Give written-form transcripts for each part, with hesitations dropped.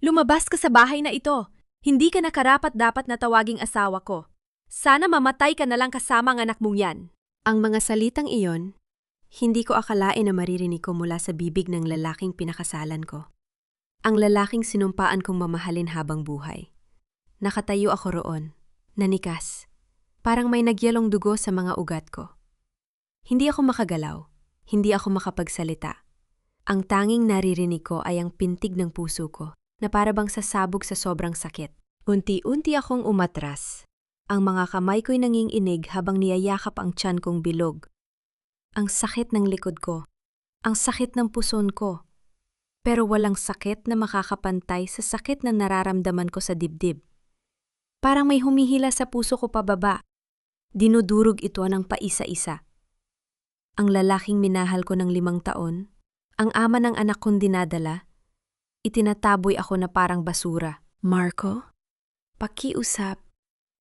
Lumabas ka sa bahay na ito. Hindi ka nakarapat-dapat na tawaging asawa ko. Sana mamatay ka na lang kasama ang anak mong yan. Ang mga salitang iyon, hindi ko akalain na maririnig ko mula sa bibig ng lalaking pinakasalan ko. Ang lalaking sinumpaan kong mamahalin habang buhay. Nakatayo ako roon, nanikas. Parang may nagyalong dugo sa mga ugat ko. Hindi ako makagalaw, hindi ako makapagsalita. Ang tanging naririnig ko ay ang pintig ng puso ko na para bang sasabog sa sobrang sakit. Unti-unti akong umatras. Ang mga kamay ko'y nanginginig habang niyayakap ang tiyan kong bilog. Ang sakit ng likod ko, ang sakit ng puson ko. Pero walang sakit na makakapantay sa sakit na nararamdaman ko sa dibdib. Parang may humihila sa puso ko pababa. Dinudurog ito ng paisa-isa. Ang lalaking minahal ko ng 5 taon, ang ama ng anak kong dinadala, itinataboy ako na parang basura. Marco, pakiusap.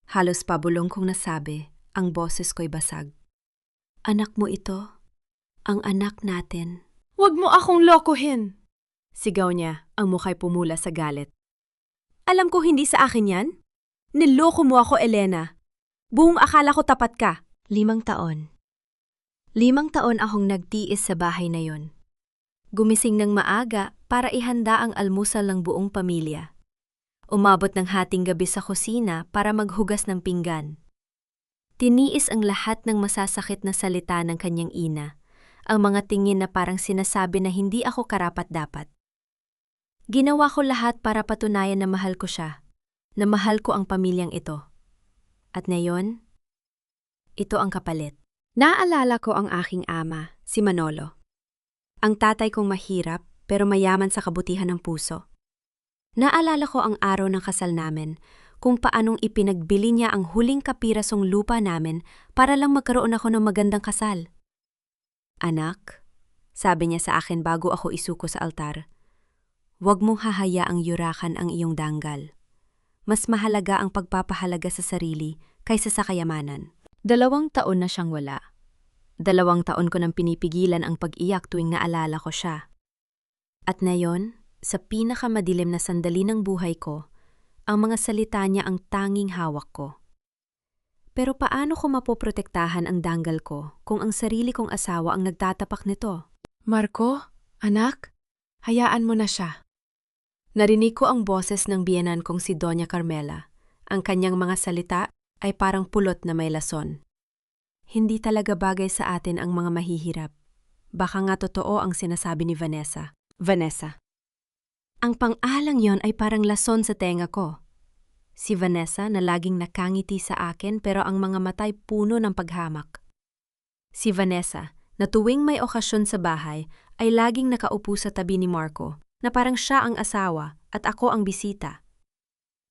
Halos pabulong kong nasabi, ang boses ko'y basag. Anak mo ito, ang anak natin. Huwag mo akong lokohin! Sigaw niya, ang mukha'y pumula sa galit. Alam ko hindi sa akin yan. Niloko mo ako, Elena. Buong akala ko tapat ka. 5 taon. 5 taon akong nagtiis sa bahay na yon. Gumising ng maaga para ihanda ang almusal ng buong pamilya. Umabot ng hating gabi sa kusina para maghugas ng pinggan. Tiniis ang lahat ng masasakit na salita ng kanyang ina, ang mga tingin na parang sinasabi na hindi ako karapat-dapat. Ginawa ko lahat para patunayan na mahal ko siya, na mahal ko ang pamilyang ito. At ngayon, ito ang kapalit. Naalala ko ang aking ama, si Manolo. Ang tatay kong mahirap pero mayaman sa kabutihan ng puso. Naalala ko ang araw ng kasal namin, kung paanong ipinagbili niya ang huling kapirasong lupa namin para lang magkaroon ako ng magandang kasal. Anak, sabi niya sa akin bago ako isuko sa altar, huwag mong hahayaang yurakan ang iyong danggal. Mas mahalaga ang pagpapahalaga sa sarili kaysa sa kayamanan. 2 taon na siyang wala. 2 taon ko nang pinipigilan ang pag-iyak tuwing naalala ko siya. At ngayon, sa pinakamadilim na sandali ng buhay ko, ang mga salita niya ang tanging hawak ko. Pero paano ko mapoprotektahan ang danggal ko kung ang sarili kong asawa ang nagtatapak nito? Marco, anak, hayaan mo na siya. Narinig ko ang boses ng biyenan kong si Doña Carmela. Ang kanyang mga salita ay parang pulot na may lason. Hindi talaga bagay sa atin ang mga mahihirap. Baka nga totoo ang sinasabi ni Vanessa. Vanessa. Ang pang-alang yon ay parang lason sa tenga ko. Si Vanessa na laging nakangiti sa akin pero ang mga mata'y puno ng paghamak. Si Vanessa na tuwing may okasyon sa bahay ay laging nakaupo sa tabi ni Marco na parang siya ang asawa at ako ang bisita.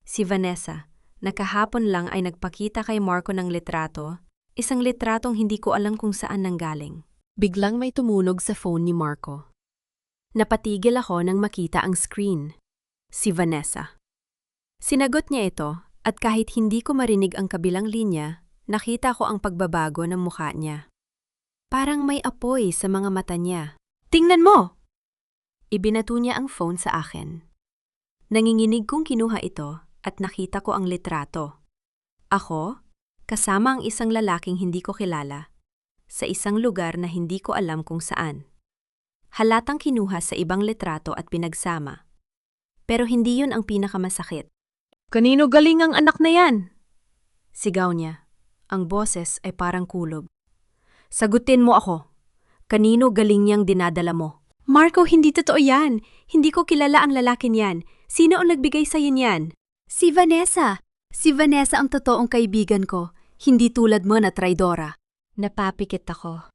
Si Vanessa na kahapon lang ay nagpakita kay Marco ng litrato, isang litratong hindi ko alam kung saan nanggaling. Biglang may tumunog sa phone ni Marco. Napatigil ako nang makita ang screen. Si Vanessa. Sinagot niya ito at kahit hindi ko marinig ang kabilang linya, nakita ko ang pagbabago ng mukha niya. Parang may apoy sa mga mata niya. Tingnan mo! Ibinato niya ang phone sa akin. Nanginginig kong kinuha ito at nakita ko ang litrato. Ako, kasama ang isang lalaking hindi ko kilala, sa isang lugar na hindi ko alam kung saan. Halatang kinuha sa ibang litrato at pinagsama. Pero hindi yun ang pinakamasakit. Kanino galing ang anak na yan? Sigaw niya. Ang boses ay parang kulob. Sagutin mo ako. Kanino galing niyang dinadala mo? Marco, hindi totoo yan. Hindi ko kilala ang lalaki niyan. Sino ang nagbigay sa'yo niyan? Si Vanessa. Si Vanessa ang totoong kaibigan ko. Hindi tulad mo na traidora. Napapikit ako.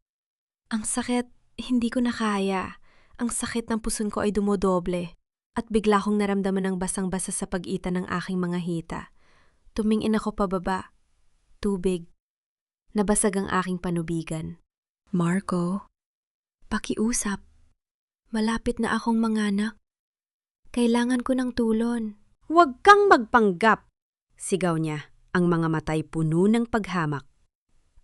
Ang sakit, hindi ko na kaya. Ang sakit ng puson ko ay dumodoble. At bigla kong naramdaman ng basang-basa sa pag-itan ng aking mga hita. Tumingin ako pababa. Tubig. Nabasag ang aking panubigan. Marco, pakiusap. Malapit na akong manganak. Kailangan ko ng tulon. Huwag kang magpanggap! Sigaw niya, ang mga matay puno ng paghamak.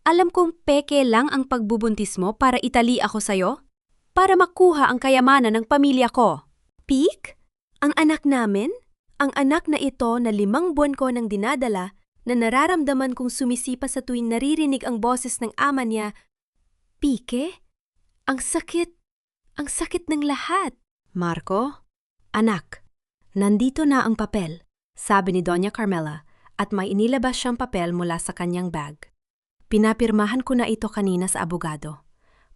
Alam kong peke lang ang pagbubuntis mo para itali ako sa'yo? Para makuha ang kayamanan ng pamilya ko. Peak? Ang anak namin? Ang anak na ito na 5 buwan ko nang dinadala na nararamdaman kong sumisipa sa tuwing naririnig ang boses ng ama niya. Pike? Ang sakit! Ang sakit ng lahat! Marco? Anak, nandito na ang papel, sabi ni Doña Carmela at may inilabas siyang papel mula sa kanyang bag. Pinapirmahan ko na ito kanina sa abogado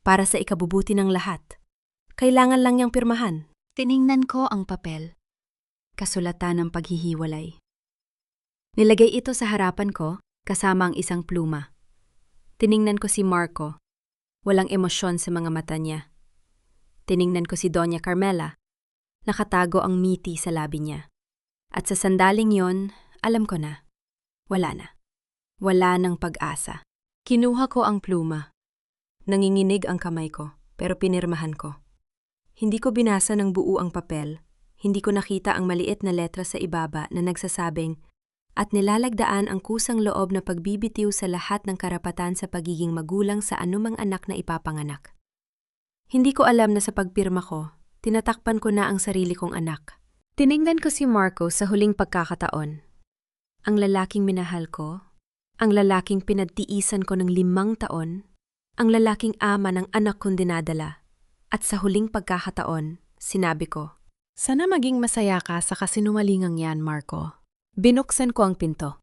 para sa ikabubuti ng lahat. Kailangan lang niyang pirmahan. Tiningnan ko ang papel. Kasulatan ng paghihiwalay. Nilagay ito sa harapan ko kasama ang isang pluma. Tiningnan ko si Marco. Walang emosyon sa mga mata niya. Tiningnan ko si Doña Carmela. Nakatago ang ngiti sa labi niya. At sa sandaling yon, alam ko na. Wala na. Wala ng pag-asa. Kinuha ko ang pluma. Nanginginig ang kamay ko, pero pinirmahan ko. Hindi ko binasa ng buo ang papel. Hindi ko nakita ang maliit na letra sa ibaba na nagsasabing, at nilalagdaan ang kusang loob na pagbibitiw sa lahat ng karapatan sa pagiging magulang sa anumang anak na ipapanganak. Hindi ko alam na sa pagpirma ko, tinatakpan ko na ang sarili kong anak. Tiningnan ko si Marco sa huling pagkakataon. Ang lalaking minahal ko, ang lalaking pinagtiisan ko ng 5 taon, ang lalaking ama ng anak kong dinadala. At sa huling pagkakataon, sinabi ko, sana maging masaya ka sa kasinungalingang yan, Marco. Binuksan ko ang pinto.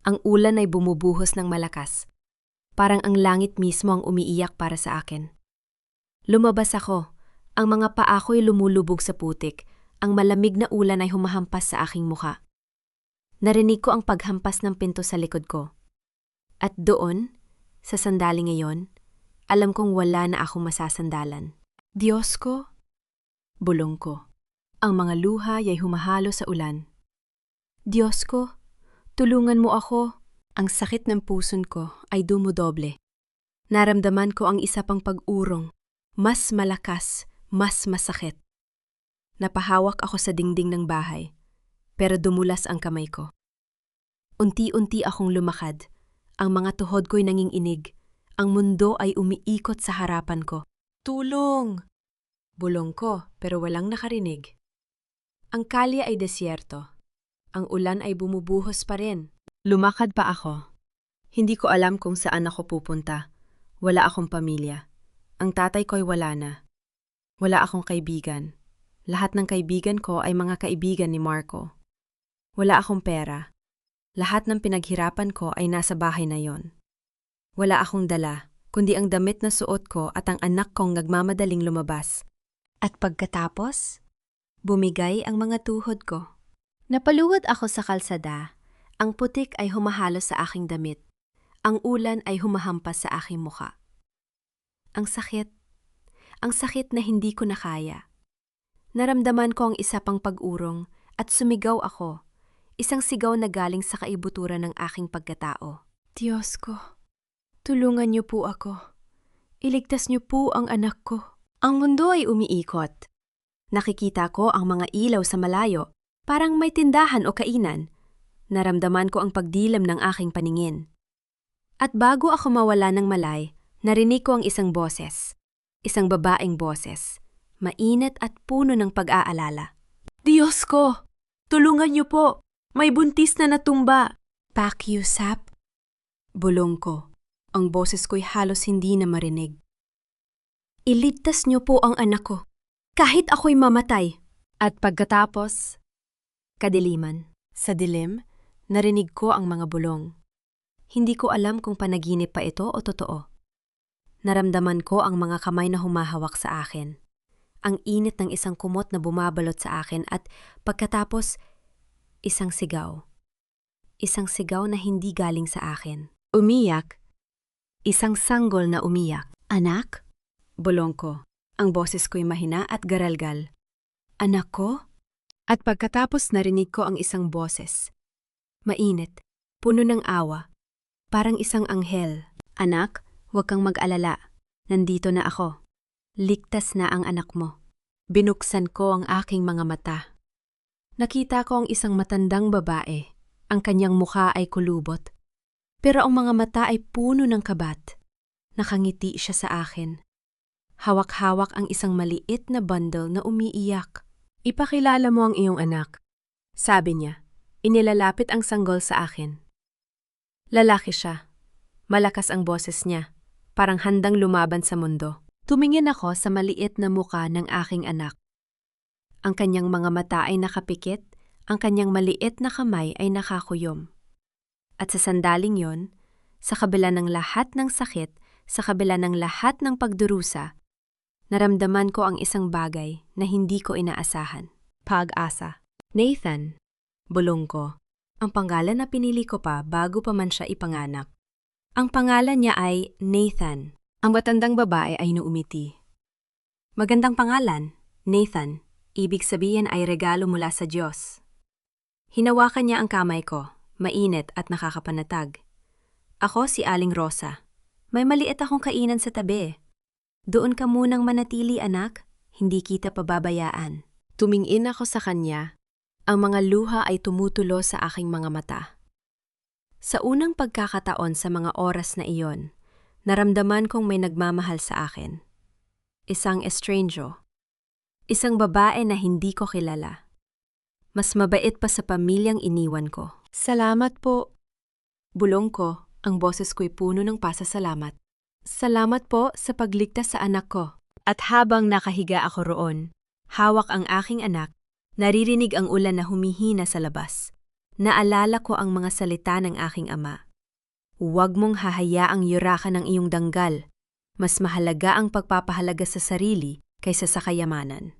Ang ulan ay bumubuhos ng malakas. Parang ang langit mismo ang umiiyak para sa akin. Lumabas ako. Ang mga paa ko'y lumulubog sa putik. Ang malamig na ulan ay humahampas sa aking mukha. Narinig ko ang paghampas ng pinto sa likod ko. At doon, sa sandaling ngayon, alam kong wala na akong masasandalan. Diyos ko, bulong ko. Ang mga luha ay humahalo sa ulan. Diyos ko, tulungan mo ako. Ang sakit ng puson ko ay dumudoble. Naramdaman ko ang isa pang pag-urong, mas malakas, mas masakit. Napahawak ako sa dingding ng bahay, pero dumulas ang kamay ko. Unti-unti akong lumakad. Ang mga tuhod ko'y nanginginig. Ang mundo ay umiikot sa harapan ko. Tulong! Bulong ko, pero walang nakarinig. Ang kalye ay desyerto. Ang ulan ay bumubuhos pa rin. Lumakad pa ako. Hindi ko alam kung saan ako pupunta. Wala akong pamilya. Ang tatay ko'y wala na. Wala akong kaibigan. Lahat ng kaibigan ko ay mga kaibigan ni Marco. Wala akong pera. Lahat ng pinaghirapan ko ay nasa bahay na yon. Wala akong dala, kundi ang damit na suot ko at ang anak kong nagmamadaling lumabas. At pagkatapos, bumigay ang mga tuhod ko. Napaluhod ako sa kalsada. Ang putik ay humahalo sa aking damit. Ang ulan ay humahampas sa aking muka. Ang sakit na hindi ko na kaya. Naramdaman ko ang isa pang pag-urong at sumigaw ako. Isang sigaw na galing sa kaibuturan ng aking pagkatao. Diyos ko, tulungan niyo po ako. Iligtas niyo po ang anak ko. Ang mundo ay umiikot. Nakikita ko ang mga ilaw sa malayo, parang may tindahan o kainan. Naramdaman ko ang pagdilam ng aking paningin. At bago ako mawala ng malay, narinig ko ang isang boses. Isang babaeng boses. Mainit at puno ng pag-aalala. Diyos ko! Tulungan niyo po! May buntis na natumba! Pakiusap? Bulong ko. Ang boses ko'y halos hindi na marinig. Iligtas niyo po ang anak ko. Kahit ako'y mamatay. At pagkatapos, kadiliman. Sa dilim, narinig ko ang mga bulong. Hindi ko alam kung panaginip pa ito o totoo. Naramdaman ko ang mga kamay na humahawak sa akin. Ang init ng isang kumot na bumabalot sa akin at pagkatapos, isang sigaw. Isang sigaw na hindi galing sa akin. Umiyak. Isang sanggol na umiyak. Anak? Bulong ko. Ang boses ko'y mahina at garalgal. Anak ko? At pagkatapos narinig ko ang isang boses. Mainit, puno ng awa. Parang isang anghel. Anak, huwag kang mag-alala. Nandito na ako. Ligtas na ang anak mo. Binuksan ko ang aking mga mata. Nakita ko ang isang matandang babae. Ang kanyang mukha ay kulubot. Pero ang mga mata ay puno ng kabat. Nakangiti siya sa akin. Hawak-hawak ang isang maliit na bundle na umiiyak. Ipakilala mo ang iyong anak. Sabi niya, inilalapit ang sanggol sa akin. Lalaki siya. Malakas ang boses niya, parang handang lumaban sa mundo. Tumingin ako sa maliit na muka ng aking anak. Ang kanyang mga mata ay nakapikit, ang kanyang maliit na kamay ay nakakuyom. At sa sandaling yon, sa kabila ng lahat ng sakit, sa kabila ng lahat ng pagdurusa, naramdaman ko ang isang bagay na hindi ko inaasahan. Pag-asa. Nathan, bulong ko. Ang pangalan na pinili ko pa bago pa man siya ipanganak. Ang pangalan niya ay Nathan. Ang matandang babae ay nuumiti. Magandang pangalan, Nathan. Ibig sabihin ay regalo mula sa Diyos. Hinawakan niya ang kamay ko, mainit at nakakapanatag. Ako si Aling Rosa. May maliit akong kainan sa tabi. Doon ka munang manatili, anak. Hindi kita pababayaan. Tumingin ako sa kanya. Ang mga luha ay tumutulo sa aking mga mata. Sa unang pagkakataon sa mga oras na iyon, naramdaman kong may nagmamahal sa akin. Isang estrange. Isang babae na hindi ko kilala. Mas mabait pa sa pamilyang iniwan ko. Salamat po. Bulong ko, ang boses ko'y puno ng pasasalamat. Salamat po sa pagligtas sa anak ko. At habang nakahiga ako roon, hawak ang aking anak, naririnig ang ulan na humihina sa labas. Naalala ko ang mga salita ng aking ama. Huwag mong hahayaang yurakan ng iyong danggal. Mas mahalaga ang pagpapahalaga sa sarili kaysa sa kayamanan.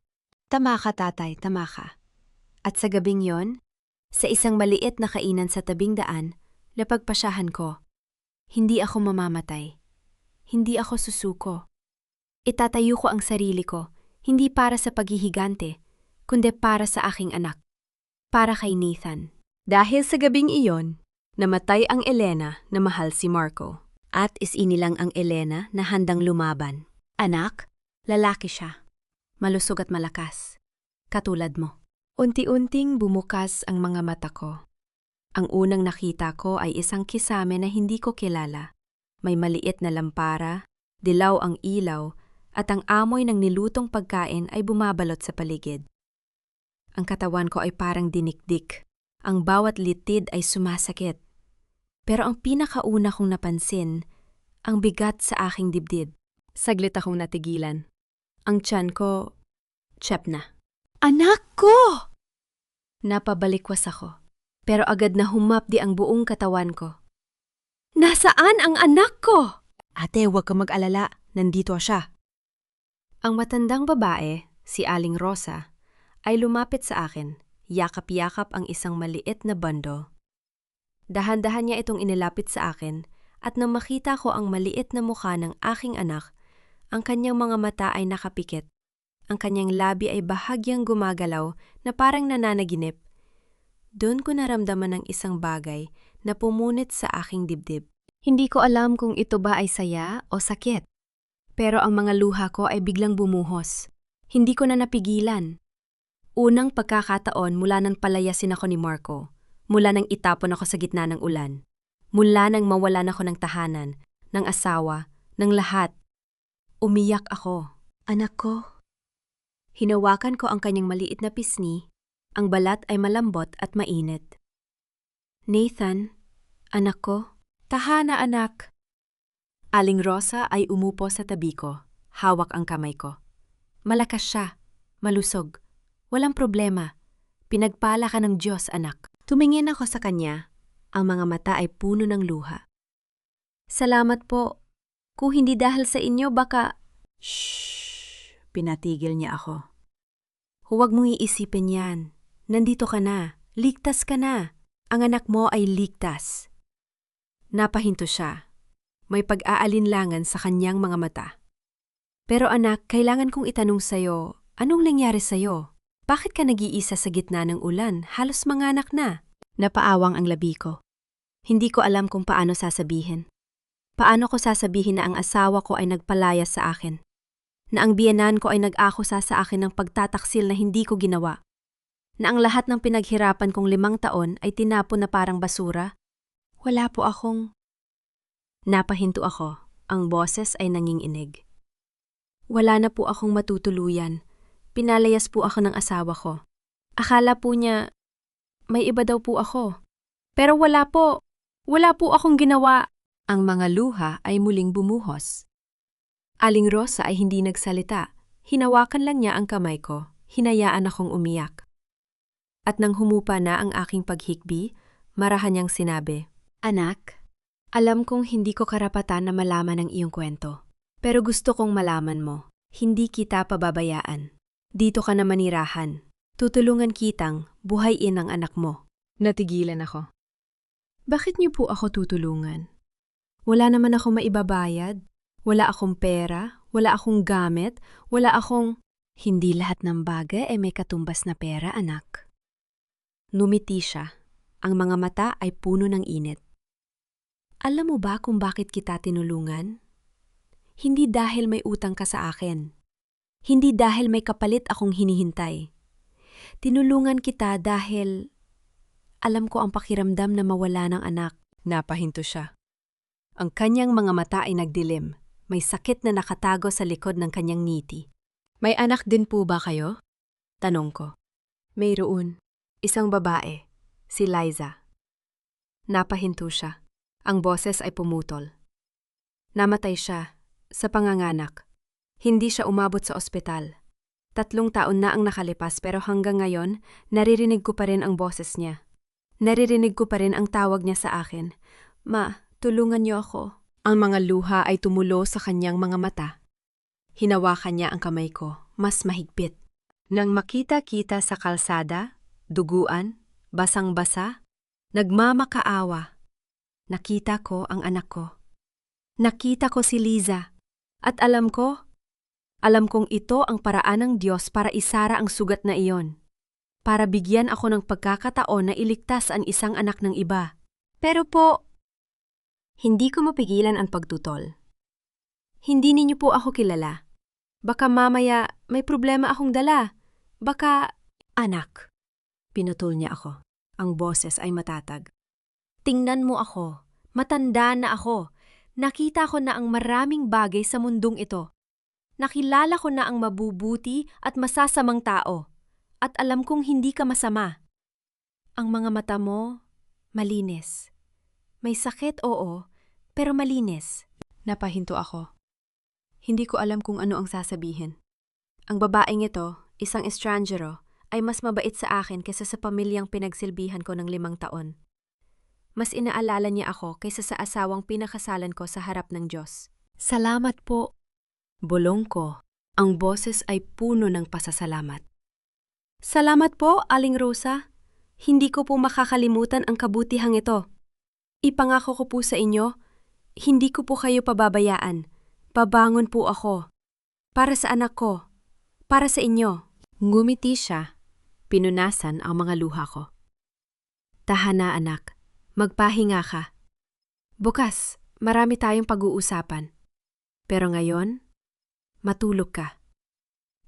Tama ka, tatay, tama ka. At sa gabing yon, sa isang maliit na kainan sa tabing daan, napagpasyahan ko, hindi ako mamamatay. Hindi ako susuko. Itatayo ko ang sarili ko, hindi para sa paghihigante, kundi para sa aking anak. Para kay Nathan. Dahil sa gabing iyon, namatay ang Elena na mahal si Marco. At isinilang ang Elena na handang lumaban. Anak, lalaki siya. Malusog at malakas. Katulad mo. Unti-unting bumukas ang mga mata ko. Ang unang nakita ko ay isang kisame na hindi ko kilala. May maliit na lampara, dilaw ang ilaw, at ang amoy ng nilutong pagkain ay bumabalot sa paligid. Ang katawan ko ay parang dinikdik. Ang bawat litid ay sumasakit. Pero ang pinakauna kong napansin, ang bigat sa aking dibdib. Saglit akong natigilan. Ang tiyan ko, tiyep na. Anak ko! Napabalikwas ako, pero agad na humapdi ang buong katawan ko. Nasaan ang anak ko? Ate, huwag ka mag-alala. Nandito siya. Ang matandang babae, si Aling Rosa, ay lumapit sa akin. Yakap-yakap ang isang maliit na bundle. Dahan-dahan niya itong inilapit sa akin at nang makita ko ang maliit na mukha ng aking anak, ang kanyang mga mata ay nakapikit. Ang kanyang labi ay bahagyang gumagalaw na parang nananaginip. Doon ko naramdaman ang isang bagay na pumunit sa aking dibdib. Hindi ko alam kung ito ba ay saya o sakit. Pero ang mga luha ko ay biglang bumuhos. Hindi ko na napigilan. Unang pagkakataon mula nang palayasin ako ni Marco. Mula nang itapon ako sa gitna ng ulan. Mula nang mawalan ako ng tahanan, ng asawa, ng lahat. Umiyak ako. Anak ko. Hinawakan ko ang kanyang maliit na pisngi. Ang balat ay malambot at mainit. Nathan, anak ko. Tahana, anak. Aling Rosa ay umupo sa tabi ko. Hawak ang kamay ko. Malakas siya. Malusog. Walang problema. Pinagpala ka ng Diyos, anak. Tumingin ako sa kanya. Ang mga mata ay puno ng luha. Salamat po. Kung hindi dahil sa inyo, baka... Shhh! Pinatigil niya ako. Huwag mong iisipin yan. Nandito ka na. Ligtas ka na. Ang anak mo ay ligtas. Napahinto siya. May pag-aalinlangan sa kanyang mga mata. Pero anak, kailangan kong itanong sa'yo, anong nangyari sa'yo? Bakit ka nag-iisa sa gitna ng ulan? Halos manganak na. Napaawang ang labi ko. Hindi ko alam kung paano sasabihin. Paano ko sasabihin na ang asawa ko ay nagpalayas sa akin? Na ang biyenan ko ay nag-akusa sa akin ng pagtataksil na hindi ko ginawa? Na ang lahat ng pinaghirapan kong 5 taon ay tinapon na parang basura? Wala po akong... Napahinto ako. Ang boses ay nanginginig. Wala na po akong matutuluyan. Pinalayas po ako ng asawa ko. Akala po niya may iba daw po ako. Pero wala po. Wala po akong ginawa. Ang mga luha ay muling bumuhos. Aling Rosa ay hindi nagsalita. Hinawakan lang niya ang kamay ko. Hinayaan akong umiyak. At nang humupa na ang aking paghikbi, marahan niyang sinabi, "Anak, alam kong hindi ko karapatan na malaman ang iyong kwento. Pero gusto kong malaman mo, hindi kita pababayaan. Dito ka na manirahan. Tutulungan kitang buhayin ang anak mo." Natigilan ako. Bakit niyo po ako tutulungan? Wala naman ako maibabayad. Wala akong pera. Wala akong gamit. Wala akong... Hindi lahat ng bagay ay may katumbas na pera, anak. Numiti siya. Ang mga mata ay puno ng init. Alam mo ba kung bakit kita tinulungan? Hindi dahil may utang ka sa akin. Hindi dahil may kapalit akong hinihintay. Tinulungan kita dahil alam ko ang pakiramdam na mawala ng anak. Napahinto siya. Ang kanyang mga mata ay nagdilim. May sakit na nakatago sa likod ng kanyang ngiti. May anak din po ba kayo? Tanong ko. Mayroon. Isang babae. Si Liza. Napahinto siya. Ang boses ay pumutol. Namatay siya sa panganganak. Hindi siya umabot sa ospital. 3 taon na ang nakalipas pero hanggang ngayon, naririnig ko pa rin ang boses niya. Naririnig ko pa rin ang tawag niya sa akin. "Ma, tulungan niyo ako." Ang mga luha ay tumulo sa kanyang mga mata. Hinawakan niya ang kamay ko, mas mahigpit. Nang makita-kita sa kalsada, duguan, basang-basa, nagmamakaawa. Nakita ko ang anak ko. Nakita ko si Liza. At alam kong ito ang paraan ng Diyos para isara ang sugat na iyon. Para bigyan ako ng pagkakataon na iligtas ang isang anak ng iba. Pero po, hindi ko mapigilan ang pagtutol. Hindi ninyo po ako kilala. Baka mamaya may problema akong dala. Baka... Anak. Pinutol niya ako. Ang boses ay matatag. Tingnan mo ako. Matanda na ako. Nakita ko na ang maraming bagay sa mundong ito. Nakilala ko na ang mabubuti at masasamang tao. At alam kong hindi ka masama. Ang mga mata mo, malinis. May sakit, oo, pero malinis. Napahinto ako. Hindi ko alam kung ano ang sasabihin. Ang babaeng ito, isang estranjero, ay mas mabait sa akin kaysa sa pamilyang pinagsilbihan ko ng 5 taon. Mas inaalala niya ako kaysa sa asawang pinakasalan ko sa harap ng Diyos. Salamat po. Bulong ko. Ang boses ay puno ng pasasalamat. Salamat po, Aling Rosa. Hindi ko po makakalimutan ang kabutihang ito. Ipangako ko po sa inyo, hindi ko po kayo pababayaan. Babangon po ako. Para sa anak ko. Para sa inyo. Ngumiti siya. Pinunasan ang mga luha ko. Tahan na, anak. Magpahinga ka. Bukas, marami tayong pag-uusapan. Pero ngayon, matulog ka.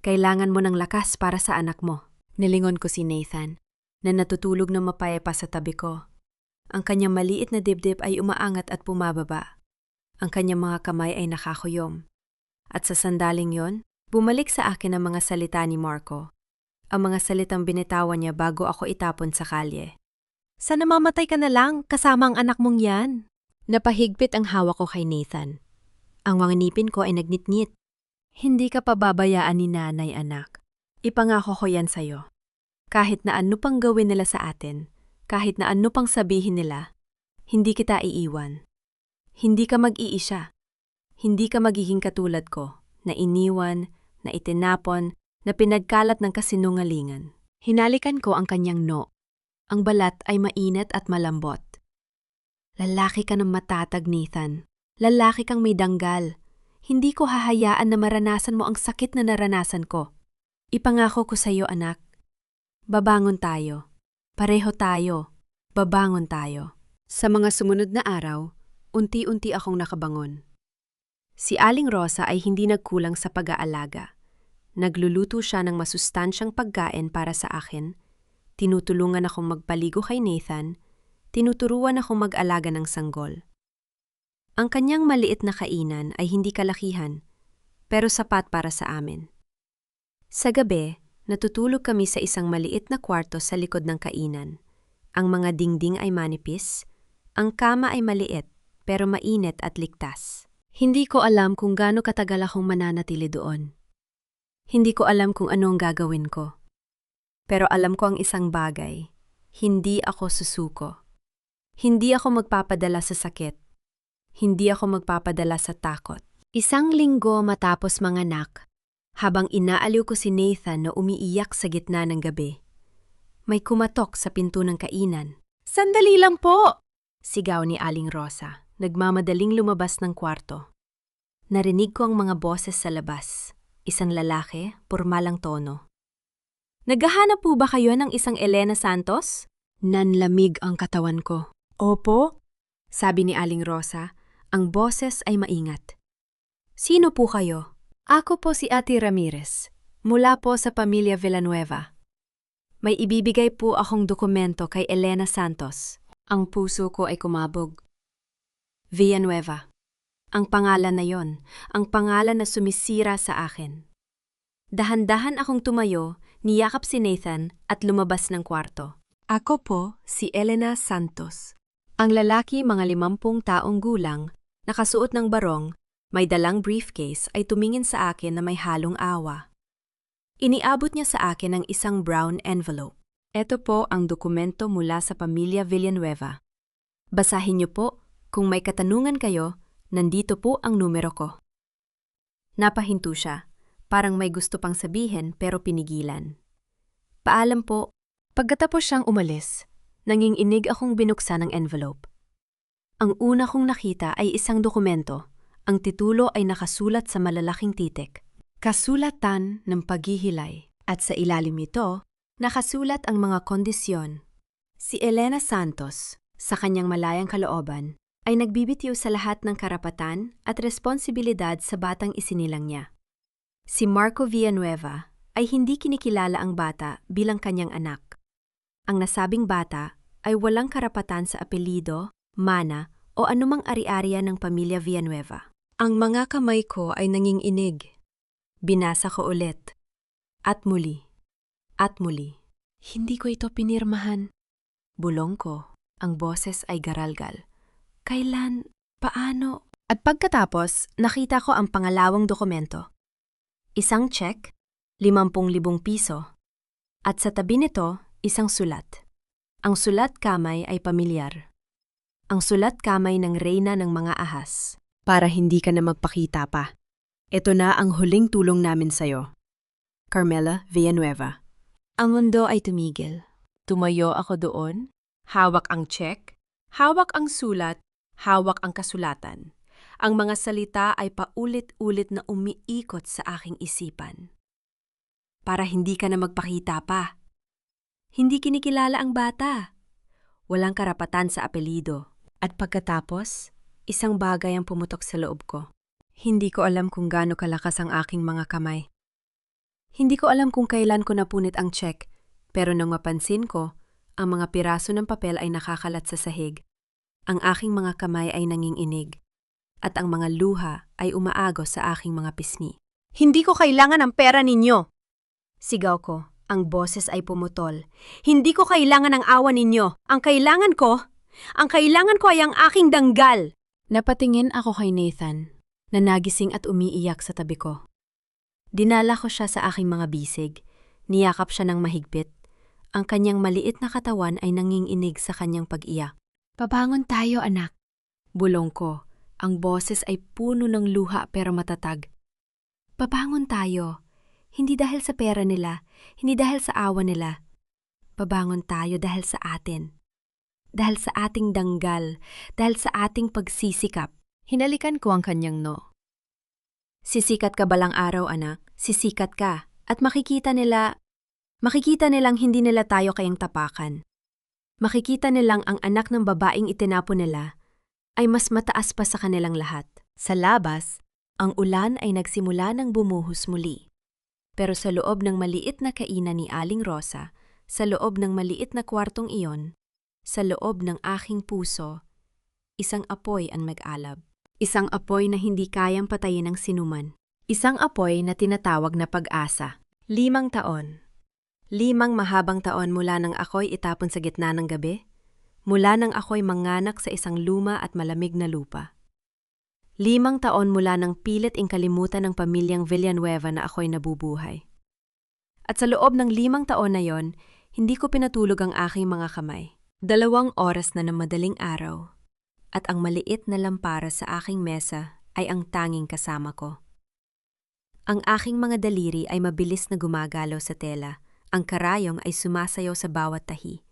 Kailangan mo ng lakas para sa anak mo. Nilingon ko si Nathan, na natutulog na mapayapa sa tabi ko. Ang kanyang maliit na dibdib ay umaangat at pumababa. Ang kanyang mga kamay ay nakakuyom. At sa sandaling yon, bumalik sa akin ang mga salita ni Marco. Ang mga salitang binitawan niya bago ako itapon sa kalye. Sana mamatay ka na lang kasama ang anak mong yan. Napahigpit ang hawak ko kay Nathan. Ang mga ngipin ko ay nagnitngit. Hindi ka pababayaan ni nanay, anak. Ipangako ko yan sa'yo. Kahit na ano pang gawin nila sa atin, kahit na ano pang sabihin nila, hindi kita iiwan. Hindi ka mag-iisa. Hindi ka magiging katulad ko, na iniwan, na itinapon, na pinagkalat ng kasinungalingan. Hinalikan ko ang kanyang no. Ang balat ay mainit at malambot. Lalaki ka ng matatag, Nathan. Lalaki kang may danggal. Hindi ko hahayaan na maranasan mo ang sakit na naranasan ko. Ipangako ko sa iyo, anak. Babangon tayo. Pareho tayo. Babangon tayo. Sa mga sumunod na araw, unti-unti akong nakabangon. Si Aling Rosa ay hindi nagkulang sa pag-aalaga. Nagluluto siya ng masustansyang pagkain para sa akin. Tinutulungan akong magpaligo kay Nathan. Tinuturuan akong mag-alaga ng sanggol. Ang kanyang maliit na kainan ay hindi kalakihan, pero sapat para sa amin. Sa gabi, Natutulog kami sa isang maliit na kwarto sa likod ng kainan. Ang mga dingding ay manipis, ang kama ay maliit pero mainit at ligtas. Hindi ko alam kung gaano katagal akong mananatili doon. Hindi ko alam kung ano ang gagawin ko. Pero alam ko ang isang bagay, hindi ako susuko. Hindi ako magpapadala sa sakit. Hindi ako magpapadala sa takot. Isang linggo matapos manganak, habang inaaliw ko si Nathan na umiiyak sa gitna ng gabi, may kumatok sa pinto ng kainan. "Sandali lang po!" sigaw ni Aling Rosa, nagmamadaling lumabas ng kwarto. Narinig ko ang mga boses sa labas, isang lalaki, pormalang tono. "Naghahanap po ba kayo ng isang Elena Santos?" Nanlamig ang katawan ko. "Opo," sabi ni Aling Rosa, ang boses ay maingat. "Sino po kayo?" "Ako po si Ate Ramirez, mula po sa pamilya Villanueva. May ibibigay po akong dokumento kay Elena Santos." Ang puso ko ay kumabog. Villanueva. Ang pangalan na yon, ang pangalan na sumisira sa akin. Dahan-dahan akong tumayo, niyakap si Nathan at lumabas ng kwarto. "Ako po si Elena Santos." Ang lalaki, mga 50 taong gulang, nakasuot ng barong, may dalang briefcase, ay tumingin sa akin na may halong awa. Iniabot niya sa akin ang isang brown envelope. "Ito po ang dokumento mula sa pamilya Villanueva. Basahin niyo po, kung may katanungan kayo, nandito po ang numero ko." Napahinto siya, parang may gusto pang sabihin pero pinigilan. "Paalam po." Pagkatapos siyang umalis, nanginginig akong binuksan ang envelope. Ang una kong nakita ay isang dokumento. Ang titulo ay nakasulat sa malalaking titik, "Kasulatan ng paghihilay." At sa ilalim nito, nakasulat ang mga kondisyon. Si Elena Santos, sa kanyang malayang kalooban, ay nagbibitiw sa lahat ng karapatan at responsibilidad sa batang isinilang niya. Si Marco Villanueva ay hindi kinikilala ang bata bilang kanyang anak. Ang nasabing bata ay walang karapatan sa apelyido, mana o anumang ari-ariya ng pamilya Villanueva. Ang mga kamay ko ay nanginginig. Binasa ko ulit. At muli. At muli. "Hindi ko ito pinirmahan." Bulong ko, ang boses ay garalgal. "Kailan? Paano?" At pagkatapos, nakita ko ang pangalawang dokumento. Isang check, 50,000 piso. At sa tabi nito, isang sulat. Ang sulat kamay ay pamilyar. Ang sulat kamay ng reyna ng mga ahas. "Para hindi ka na magpakita pa. Ito na ang huling tulong namin sa'yo. Carmela Villanueva." Ang mundo ay tumigil. Tumayo ako doon. Hawak ang check, hawak ang sulat, hawak ang kasulatan. Ang mga salita ay paulit-ulit na umiikot sa aking isipan. Para hindi ka na magpakita pa. Hindi kinikilala ang bata. Walang karapatan sa apelyido. At pagkatapos, isang bagay ang pumutok sa loob ko. Hindi ko alam kung gaano kalakas ang aking mga kamay. Hindi ko alam kung kailan ko napunit ang check, pero nang mapansin ko, ang mga piraso ng papel ay nakakalat sa sahig. Ang aking mga kamay ay nanginginig, at ang mga luha ay umaagos sa aking mga pisngi. "Hindi ko kailangan ng pera ninyo!" Sigaw ko, ang boses ay pumutol. "Hindi ko kailangan ng awa ninyo. Ang kailangan ko ay ang aking danggal!" Napatingin ako kay Nathan, na nagising at umiiyak sa tabi ko. Dinala ko siya sa aking mga bisig, niyakap siya ng mahigpit. Ang kanyang maliit na katawan ay nanginginig sa kanyang pag-iyak. "Pabangon tayo, anak." Bulong ko, ang boses ay puno ng luha pero matatag. "Pabangon tayo. Hindi dahil sa pera nila, hindi dahil sa awa nila. Pabangon tayo dahil sa atin. Dahil sa ating danggal, dahil sa ating pagsisikap." Hinalikan ko ang kanyang no. "Sisikat ka balang araw, anak. Sisikat ka. At makikita nilang hindi nila tayo kayang tapakan. Makikita nilang ang anak ng babaeng itinapon nila ay mas mataas pa sa kanilang lahat." Sa labas, ang ulan ay nagsimula ng bumuhos muli. Pero sa loob ng maliit na kainan ni Aling Rosa, sa loob ng maliit na kwartong iyon, sa loob ng aking puso, isang apoy ang mag-alab. Isang apoy na hindi kayang patayin ng sinuman. Isang apoy na tinatawag na pag-asa. 5 taon. 5 mahabang taon mula nang ako'y itapon sa gitna ng gabi, mula nang ako'y manganak sa isang luma at malamig na lupa. 5 taon mula nang pilit kalimutan ng pamilyang Villanueva na ako'y nabubuhay. At sa loob ng 5 taon na yon, hindi ko pinatulog ang aking mga kamay. 2 oras na ng madaling araw, at ang maliit na lampara sa aking mesa ay ang tanging kasama ko. Ang aking mga daliri ay mabilis na gumagalaw sa tela, ang karayong ay sumasayaw sa bawat tahi.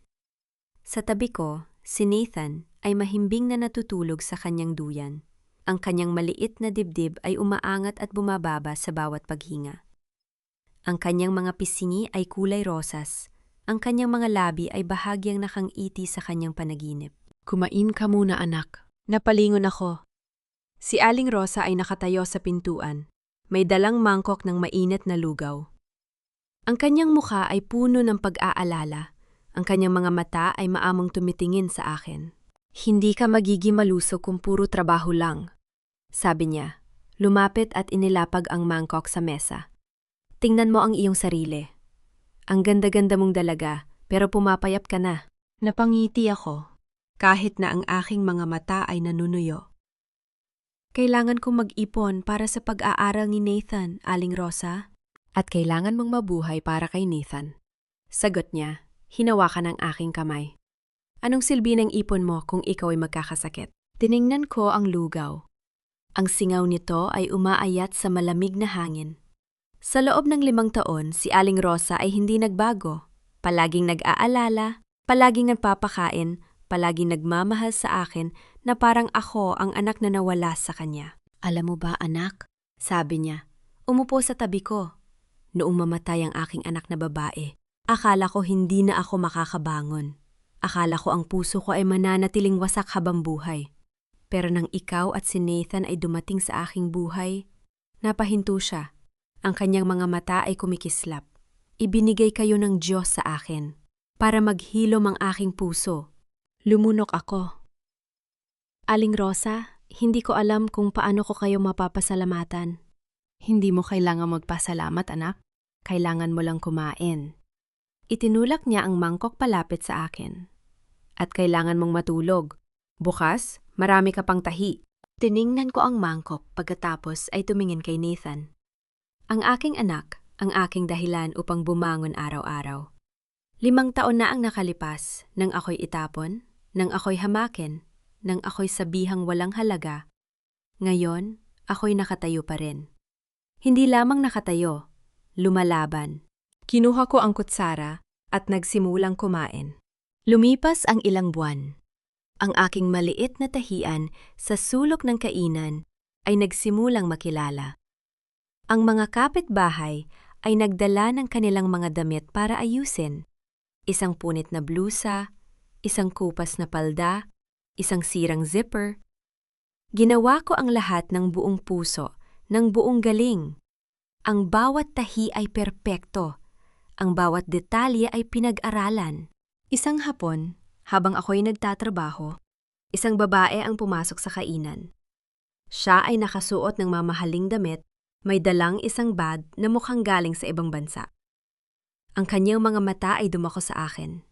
Sa tabi ko, si Nathan ay mahimbing na natutulog sa kanyang duyan. Ang kanyang maliit na dibdib ay umaangat at bumababa sa bawat paghinga. Ang kanyang mga pisingi ay kulay rosas. Ang kanyang mga labi ay bahagyang nakangiti sa kanyang panaginip. Kumain ka muna, anak. Napalingon ako. Si Aling Rosa ay nakatayo sa pintuan. May dalang mangkok ng mainit na lugaw. Ang kanyang mukha ay puno ng pag-aalala. Ang kanyang mga mata ay maamong tumitingin sa akin. Hindi ka magiging malusog kung puro trabaho lang, sabi niya. Lumapit at inilapag ang mangkok sa mesa. Tingnan mo ang iyong sarili. Ang ganda-ganda mong dalaga, pero pumapayat ka na. Napangiti ako, kahit na ang aking mga mata ay nanunuyo. Kailangan kong mag-ipon para sa pag-aaral ni Nathan, Aling Rosa. At kailangan mong mabuhay para kay Nathan. Sagot niya, hinawakan ang aking kamay. Anong silbi ng ipon mo kung ikaw ay magkakasakit? Tiningnan ko ang lugaw. Ang singaw nito ay umaayat sa malamig na hangin. Sa loob ng 5 taon, si Aling Rosa ay hindi nagbago. Palaging nag-aalala, palaging nagpapakain, palaging nagmamahal sa akin na parang ako ang anak na nawala sa kanya. Alam mo ba, anak? Sabi niya. Umupo sa tabi ko. Noong mamatay ang aking anak na babae, akala ko hindi na ako makakabangon. Akala ko ang puso ko ay mananatiling wasak habang buhay. Pero nang ikaw at si Nathan ay dumating sa aking buhay, napahinto siya. Ang kanyang mga mata ay kumikislap. Ibinigay kayo ng Diyos sa akin para maghilom ang aking puso. Lumunok ako. Aling Rosa, hindi ko alam kung paano ko kayo mapapasalamatan. Hindi mo kailangan magpasalamat, anak. Kailangan mo lang kumain. Itinulak niya ang mangkok palapit sa akin. At kailangan mong matulog. Bukas, marami ka pang tahi. Tiningnan ko ang mangkok pagkatapos ay tumingin kay Nathan. Ang aking anak, ang aking dahilan upang bumangon araw-araw. 5 taon na ang nakalipas nang ako'y itapon, nang ako'y hamakin, nang ako'y sabihang walang halaga. Ngayon, ako'y nakatayo pa rin. Hindi lamang nakatayo, lumalaban. Kinuha ko ang kutsara at nagsimulang kumain. Lumipas ang ilang buwan. Ang aking maliit na tahian sa sulok ng kainan ay nagsimulang makilala. Ang mga kapitbahay ay nagdala ng kanilang mga damit para ayusin. Isang punit na blusa, isang kupas na palda, isang sirang zipper. Ginawa ko ang lahat ng buong puso, ng buong galing. Ang bawat tahi ay perpekto. Ang bawat detalye ay pinag-aralan. Isang hapon, habang ako'y nagtatrabaho, isang babae ang pumasok sa kainan. Siya ay nakasuot ng mamahaling damit, may dalang isang bag na mukhang galing sa ibang bansa. Ang kanyang mga mata ay dumako sa akin.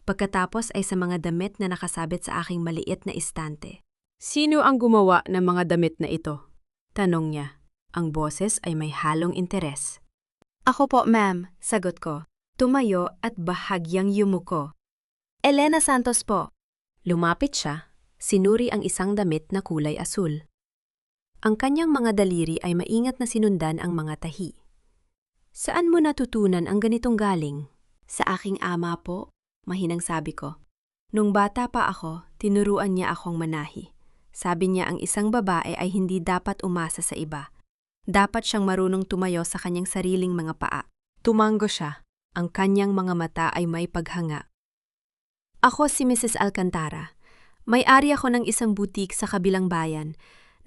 Pagkatapos ay sa mga damit na nakasabit sa aking maliit na istante. Sino ang gumawa ng mga damit na ito? Tanong niya. Ang boses ay may halong interes. Ako po, ma'am, sagot ko. Tumayo at bahagyang yumuko. Elena Santos po. Lumapit siya, sinuri ang isang damit na kulay asul. Ang kanyang mga daliri ay maingat na sinundan ang mga tahi. Saan mo natutunan ang ganitong galing? Sa aking ama po, mahinang sabi ko. Nung bata pa ako, tinuruan niya akong manahi. Sabi niya ang isang babae ay hindi dapat umasa sa iba. Dapat siyang marunong tumayo sa kanyang sariling mga paa. Tumango siya. Ang kanyang mga mata ay may paghanga. Ako si Mrs. Alcantara. May-ari ako ng isang butik sa kabilang bayan.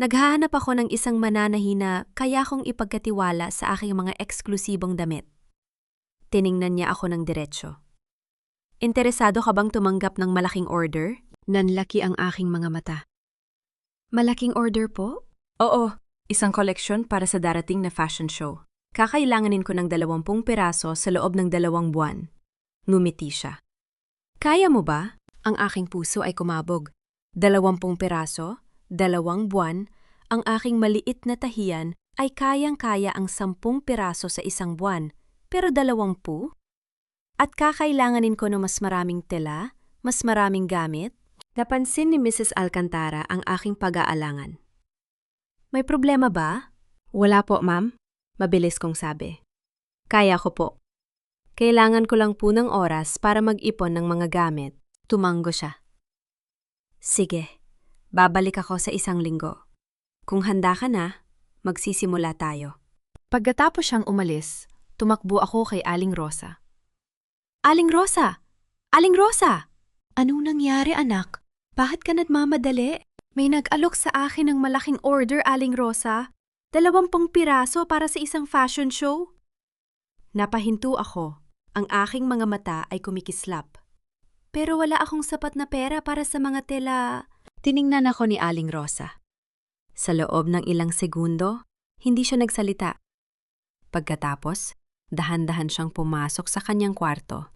Naghahanap ako ng isang mananahi na kaya kong ipagkatiwala sa aking mga eksklusibong damit. Tiningnan niya ako ng diretsyo. Interesado ka bang tumanggap ng malaking order? Nanlaki ang aking mga mata. Malaking order po? Oo. Isang koleksyon para sa darating na fashion show. Kakailanganin ko ng 20 piraso sa loob ng 2 buwan. Ngumiti siya. Kaya mo ba? Ang aking puso ay kumabog. 20 piraso, 2 buwan, ang aking maliit na tahiyan ay kayang-kaya ang 10 piraso sa 1 buwan, pero 20? At kakailanganin ko ng mas maraming tela, mas maraming gamit? Napansin ni Mrs. Alcantara ang aking pag-aalangan. May problema ba? Wala po, ma'am. Mabilis kong sabi. Kaya ko po. Kailangan ko lang po ng oras para mag-ipon ng mga gamit. Tumango siya. Sige, babalik ako sa 1 linggo. Kung handa ka na, magsisimula tayo. Pagkatapos siyang umalis, tumakbo ako kay Aling Rosa. Aling Rosa! Aling Rosa! Anong nangyari, anak? Bakit ka nagmamadali? May nag-alok sa akin ng malaking order, Aling Rosa. 20 piraso para sa isang fashion show. Napahinto ako. Ang aking mga mata ay kumikislap. Pero wala akong sapat na pera para sa mga tela. Tiningnan ako ni Aling Rosa. Sa loob ng ilang segundo, hindi siya nagsalita. Pagkatapos, dahan-dahan siyang pumasok sa kanyang kwarto.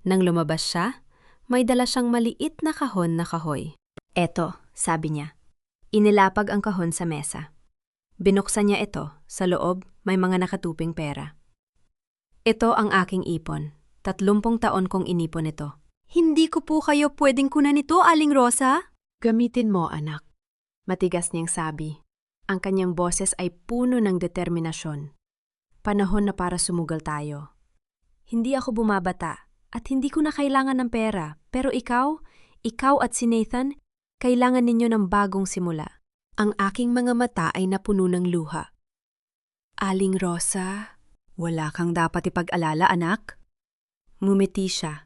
Nang lumabas siya, may dala siyang maliit na kahon na kahoy. Eto, sabi niya. Inilapag ang kahon sa mesa. Binuksan niya ito. Sa loob, may mga nakatuping pera. Ito ang aking ipon. 30 taon kong inipon ito. Hindi ko po kayo pwedeng kunan ito, Aling Rosa. Gamitin mo, anak. Matigas niyang sabi. Ang kanyang boses ay puno ng determinasyon. Panahon na para sumugal tayo. Hindi ako bumabata at hindi ko na kailangan ng pera. Pero ikaw at si Nathan, kailangan ninyo ng bagong simula. Ang aking mga mata ay napuno ng luha. Aling Rosa, wala kang dapat ipag-alala, anak. Ngumiti siya.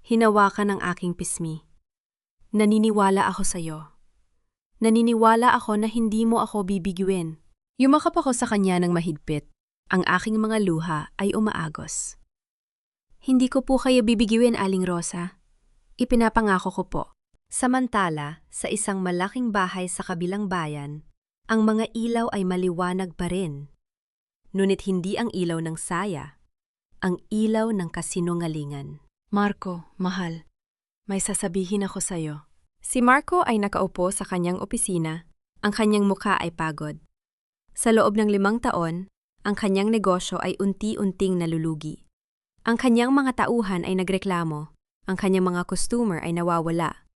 Hinawakan ang aking pismi. Naniniwala ako sa'yo. Naniniwala ako na hindi mo ako bibiguin. Yumakap ako sa kanya ng mahigpit. Ang aking mga luha ay umaagos. Hindi ko po kayo bibiguin, Aling Rosa. Ipinapangako ko po. Samantala, sa isang malaking bahay sa kabilang bayan, ang mga ilaw ay maliwanag pa rin. Ngunit hindi ang ilaw ng saya, ang ilaw ng kasinungalingan. Marco, mahal, may sasabihin ako sa'yo. Si Marco ay nakaupo sa kanyang opisina, ang kanyang mukha ay pagod. Sa loob ng 5 taon, ang kanyang negosyo ay unti-unting nalulugi. Ang kanyang mga tauhan ay nagreklamo, ang kanyang mga customer ay nawawala.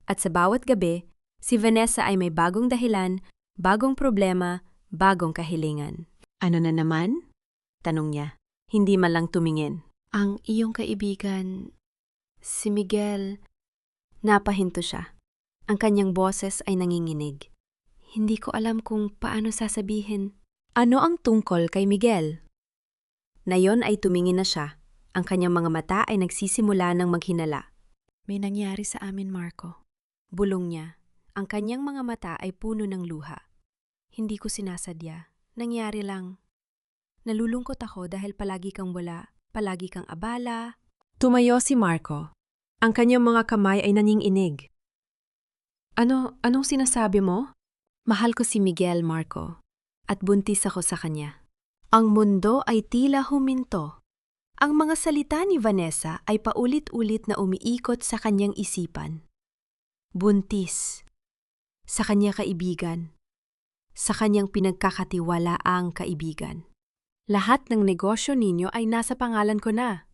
At sa bawat gabi, si Vanessa ay may bagong dahilan, bagong problema, bagong kahilingan. Ano na naman? Tanong niya. Hindi man lang tumingin. Ang iyong kaibigan, si Miguel. Napahinto siya. Ang kanyang boses ay nanginginig. Hindi ko alam kung paano sasabihin. Ano ang tungkol kay Miguel? Nayon ay tumingin na siya. Ang kanyang mga mata ay nagsisimula ng maghinala. May nangyari sa amin, Marco. Bulong niya. Ang kanyang mga mata ay puno ng luha. Hindi ko sinasadya. Nangyari lang. Nalulungkot ako dahil palagi kang wala, palagi kang abala. Tumayo si Marco. Ang kanyang mga kamay ay nanginginig. Anong sinasabi mo? Mahal ko si Miguel, Marco. At buntis ako sa kanya. Ang mundo ay tila huminto. Ang mga salita ni Vanessa ay paulit-ulit na umiikot sa kanyang isipan. Buntis. Sa kanya kaibigan. Sa kanyang pinagkakatiwalaang kaibigan. Lahat ng negosyo ninyo ay nasa pangalan ko na.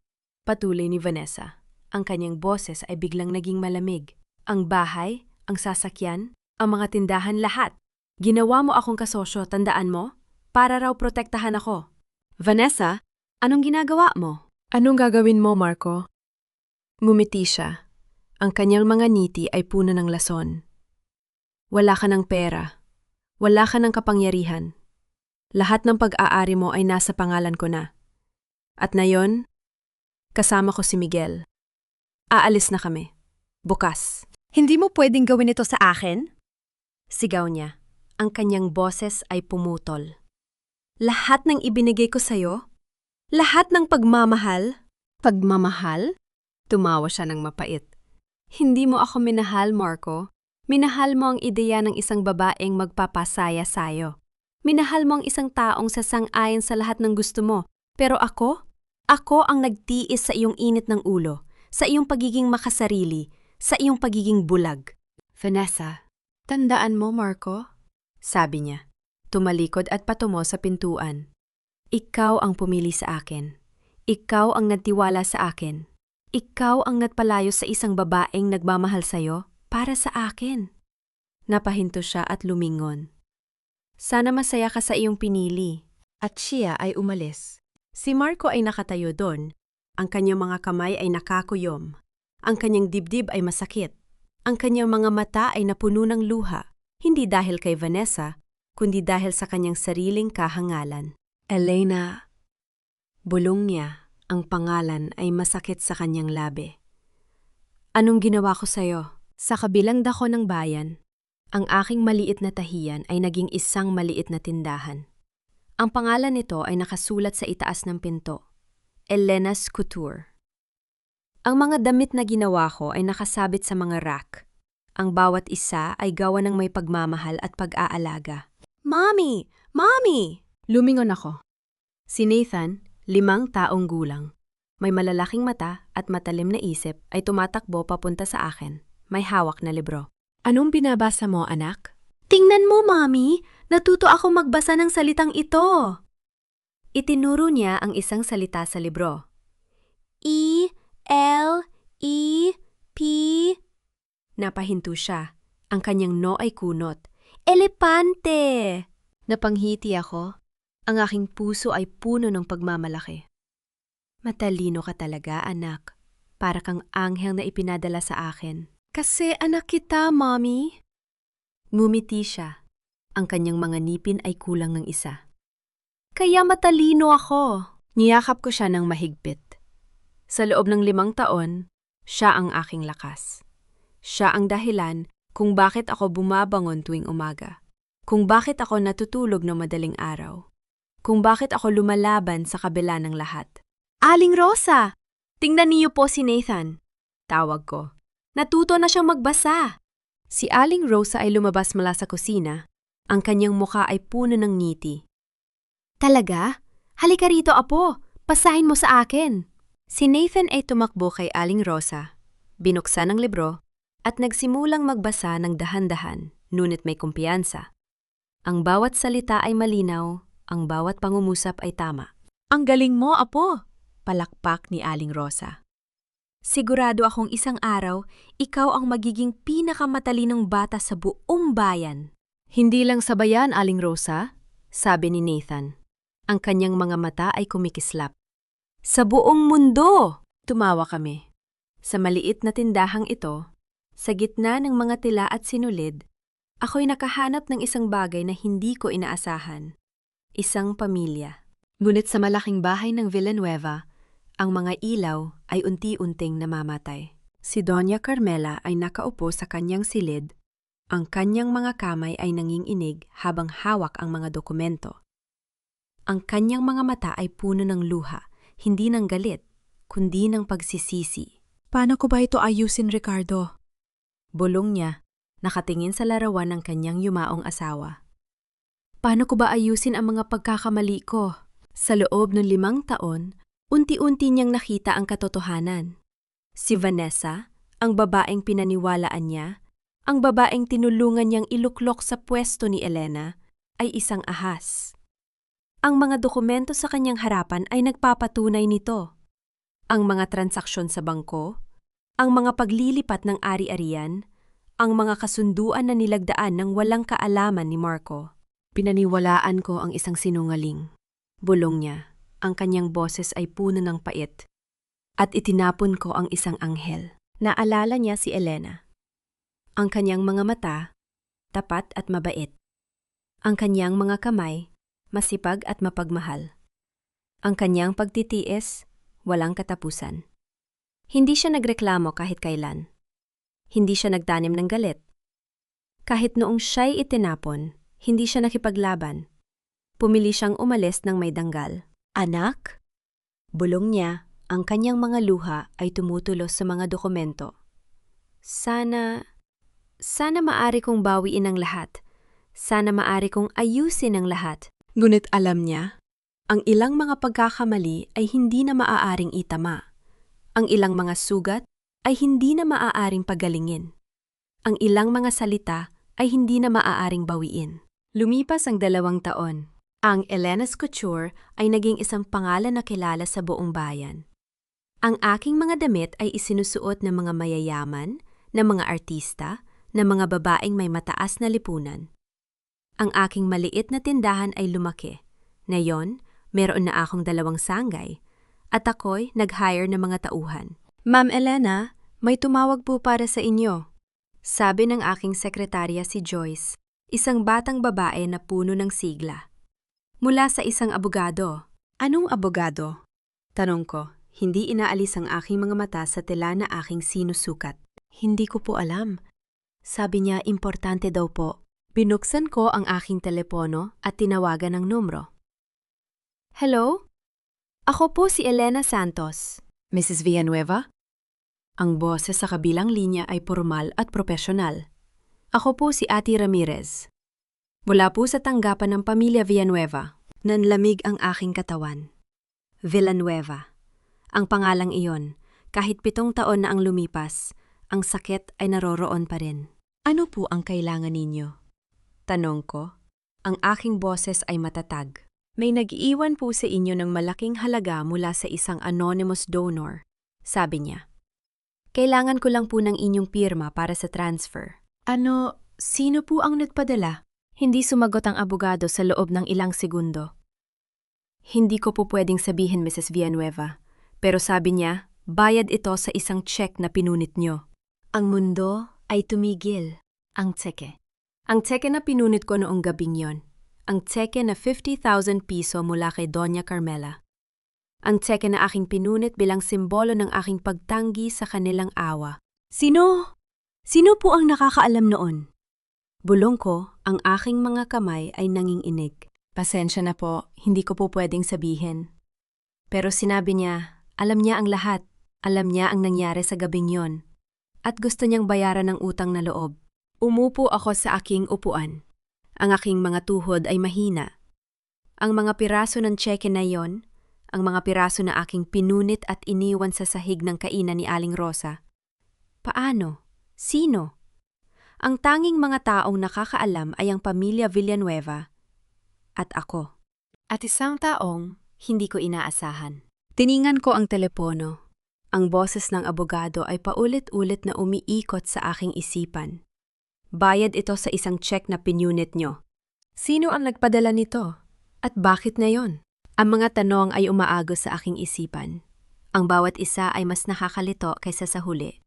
Patuloy ni Vanessa. Ang kanyang boses ay biglang naging malamig. Ang bahay, ang sasakyan, ang mga tindahan lahat. Ginawa mo akong kasosyo, tandaan mo? Para raw protektahan ako. Vanessa, anong ginagawa mo? Anong gagawin mo, Marco? Ngumiti siya. Ang kanyang mga ngiti ay puno ng lason. Wala ka ng pera. Wala ka ng kapangyarihan. Lahat ng pag-aari mo ay nasa pangalan ko na. At ngayon, kasama ko si Miguel. Aalis na kami. Bukas. Hindi mo pwedeng gawin ito sa akin? Sigaw niya. Ang kanyang boses ay pumutol. Lahat ng ibinigay ko sa'yo? Lahat ng pagmamahal? Pagmamahal? Tumawa siya ng mapait. Hindi mo ako minahal, Marco. Minahal mo ang ideya ng isang babaeng magpapasaya sa'yo. Minahal mo ang isang taong sasang-ayon sa lahat ng gusto mo. Pero ako ang nagtiis sa iyong init ng ulo, sa iyong pagiging makasarili, sa iyong pagiging bulag. Vanessa, tandaan mo, Marco? Sabi niya, tumalikod at patungo sa pintuan. Ikaw ang pumili sa akin. Ikaw ang nagtiwala sa akin. Ikaw ang nagpalayo sa isang babaeng nagmamahal sa'yo para sa akin. Napahinto siya at lumingon. Sana masaya ka sa iyong pinili. At siya ay umalis. Si Marco ay nakatayo doon. Ang kanyang mga kamay ay nakakuyom. Ang kanyang dibdib ay masakit. Ang kanyang mga mata ay napuno ng luha. Hindi dahil kay Vanessa, kundi dahil sa kanyang sariling kahangalan. Elena. Bulong niya, ang pangalan ay masakit sa kanyang labi. Anong ginawa ko sa'yo? Sa kabilang dako ng bayan, ang aking maliit na tahiyan ay naging isang maliit na tindahan. Ang pangalan nito ay nakasulat sa itaas ng pinto, Elena's Couture. Ang mga damit na ginawa ko ay nakasabit sa mga rack. Ang bawat isa ay gawa ng may pagmamahal at pag-aalaga. Mommy! Mommy! Lumingon ako. Si Nathan, 5 taong gulang, may malalaking mata at matalim na isip ay tumatakbo papunta sa akin. May hawak na libro. Anong binabasa mo, anak? Tingnan mo, Mommy! Natuto ako magbasa ng salitang ito. Itinuro niya ang isang salita sa libro. E-L-E-P. Napahinto siya. Ang kanyang no ay kunot. Elepante! Napanghiti ako. Ang aking puso ay puno ng pagmamalaki. Matalino ka talaga, anak. Para kang anghel na ipinadala sa akin. Kasi anak kita, Mommy. Ngumiti siya. Ang kanyang mga ngipin ay kulang ng isa. Kaya matalino ako. Niyakap ko siya ng mahigpit. Sa loob ng 5 taon, siya ang aking lakas. Siya ang dahilan kung bakit ako bumabangon tuwing umaga. Kung bakit ako natutulog ng madaling araw. Kung bakit ako lumalaban sa kabila ng lahat. Aling Rosa! Tingnan niyo po si Nathan. Tawag ko. Natuto na siyang magbasa. Si Aling Rosa ay lumabas mula sa kusina. Ang kanyang mukha ay puno ng ngiti. Talaga? Halika rito, apo. Basahin mo sa akin. Si Nathan ay tumakbo kay Aling Rosa. Binuksan ang libro at nagsimulang magbasa ng dahan-dahan, ngunit may kumpiyansa. Ang bawat salita ay malinaw, ang bawat pangungusap ay tama. Ang galing mo, apo! Palakpak ni Aling Rosa. Sigurado akong isang araw, ikaw ang magiging pinakamatalinong bata sa buong bayan. Hindi lang sa bayan, Aling Rosa, sabi ni Nathan. Ang kanyang mga mata ay kumikislap. Sa buong mundo! Tumawa kami. Sa maliit na tindahang ito, sa gitna ng mga tila at sinulid, ako'y nakahanap ng isang bagay na hindi ko inaasahan. Isang pamilya. Ngunit sa malaking bahay ng Villanueva, ang mga ilaw ay unti-unting namamatay. Si Doña Carmela ay nakaupo sa kanyang silid. Ang kanyang mga kamay ay nanginginig habang hawak ang mga dokumento. Ang kanyang mga mata ay puno ng luha, hindi ng galit, kundi ng pagsisisi. Paano ko ba ito ayusin, Ricardo? Bulong niya, nakatingin sa larawan ng kanyang yumaong asawa. Paano ko ba ayusin ang mga pagkakamali ko? Sa loob ng 5 taon, unti-unti niyang nakita ang katotohanan. Si Vanessa, ang babaeng pinaniwalaan niya, ang babaeng tinulungan niyang iluklok sa pwesto ni Elena, ay isang ahas. Ang mga dokumento sa kanyang harapan ay nagpapatunay nito. Ang mga transaksyon sa bangko, ang mga paglilipat ng ari-arian, ang mga kasunduan na nilagdaan ng walang kaalaman ni Marco. Pinaniwalaan ko ang isang sinungaling. Bulong niya. Ang kanyang boses ay puno ng pait. At itinapon ko ang isang anghel. Naalala niya si Elena. Ang kanyang mga mata, tapat at mabait. Ang kanyang mga kamay, masipag at mapagmahal. Ang kanyang pagtitiis, walang katapusan. Hindi siya nagreklamo kahit kailan. Hindi siya nagtanim ng galit. Kahit noong siya'y itinapon, hindi siya nakipaglaban. Pumili siyang umalis ng may danggal. Anak? Bulong niya, ang kanyang mga luha ay tumutulos sa mga dokumento. Sana maari kong bawiin ang lahat. Sana maari kong ayusin ang lahat. Ngunit alam niya, ang ilang mga pagkakamali ay hindi na maaaring itama. Ang ilang mga sugat ay hindi na maaaring pagalingin. Ang ilang mga salita ay hindi na maaaring bawiin. Lumipas ang 2 taon. Ang Elena's Couture ay naging isang pangalan na kilala sa buong bayan. Ang aking mga damit ay isinusuot ng mga mayayaman, ng mga artista, ng mga babaeng may mataas na lipunan. Ang aking maliit na tindahan ay lumaki. Ngayon, meron na akong 2 sanggay at ako'y nag-hire ng mga tauhan. Ma'am Elena, may tumawag po para sa inyo. Sabi ng aking sekretarya si Joyce, isang batang babae na puno ng sigla. Mula sa isang abogado. Anong abogado? Tanong ko, hindi inaalis ang aking mga mata sa tela na aking sinusukat. Hindi ko po alam. Sabi niya, importante daw po. Binuksan ko ang aking telepono at tinawagan ang numero. Hello? Ako po si Elena Santos. Mrs. Villanueva? Ang boses sa kabilang linya ay formal at profesional. Ako po si Ate Ramirez. Mula po sa tanggapan ng pamilya Villanueva. Nanlamig ang aking katawan. Villanueva. Ang pangalang iyon, kahit 7 taon na ang lumipas, ang sakit ay naroroon pa rin. Ano po ang kailangan ninyo? Tanong ko. Ang aking boses ay matatag. May nag-iwan po sa inyo ng malaking halaga mula sa isang anonymous donor. Sabi niya. Kailangan ko lang po ng inyong pirma para sa transfer. Sino po ang nagpadala? Hindi sumagot ang abogado sa loob ng ilang segundo. Hindi ko po pwedeng sabihin, Mrs. Villanueva. Pero sabi niya, bayad ito sa isang check na pinunit niyo. Ang mundo ay tumigil. Ang tseke. Ang tseke na pinunit ko noong gabing yon. Ang tseke na 50,000 piso mula kay Doña Carmela. Ang tseke na aking pinunit bilang simbolo ng aking pagtanggi sa kanilang awa. Sino? Sino po ang nakakaalam noon? Bulong ko, ang aking mga kamay ay nanginginig. Pasensya na po, hindi ko po pwedeng sabihin. Pero sinabi niya, alam niya ang lahat. Alam niya ang nangyari sa gabing yon. At gusto niyang bayaran ng utang na loob. Umupo ako sa aking upuan. Ang aking mga tuhod ay mahina. Ang mga piraso ng tseke na yon, ang mga piraso na aking pinunit at iniwan sa sahig ng kainan ni Aling Rosa. Paano? Sino? Ang tanging mga taong nakakaalam ay ang pamilya Villanueva at ako. At isang taong hindi ko inaasahan. Tiningan ko ang telepono. Ang boses ng abogado ay paulit-ulit na umiikot sa aking isipan. Bayad ito sa isang check na pinunit nyo. Sino ang nagpadala nito? At bakit ngayon? Ang mga tanong ay umaagos sa aking isipan. Ang bawat isa ay mas nakakalito kaysa sa huli.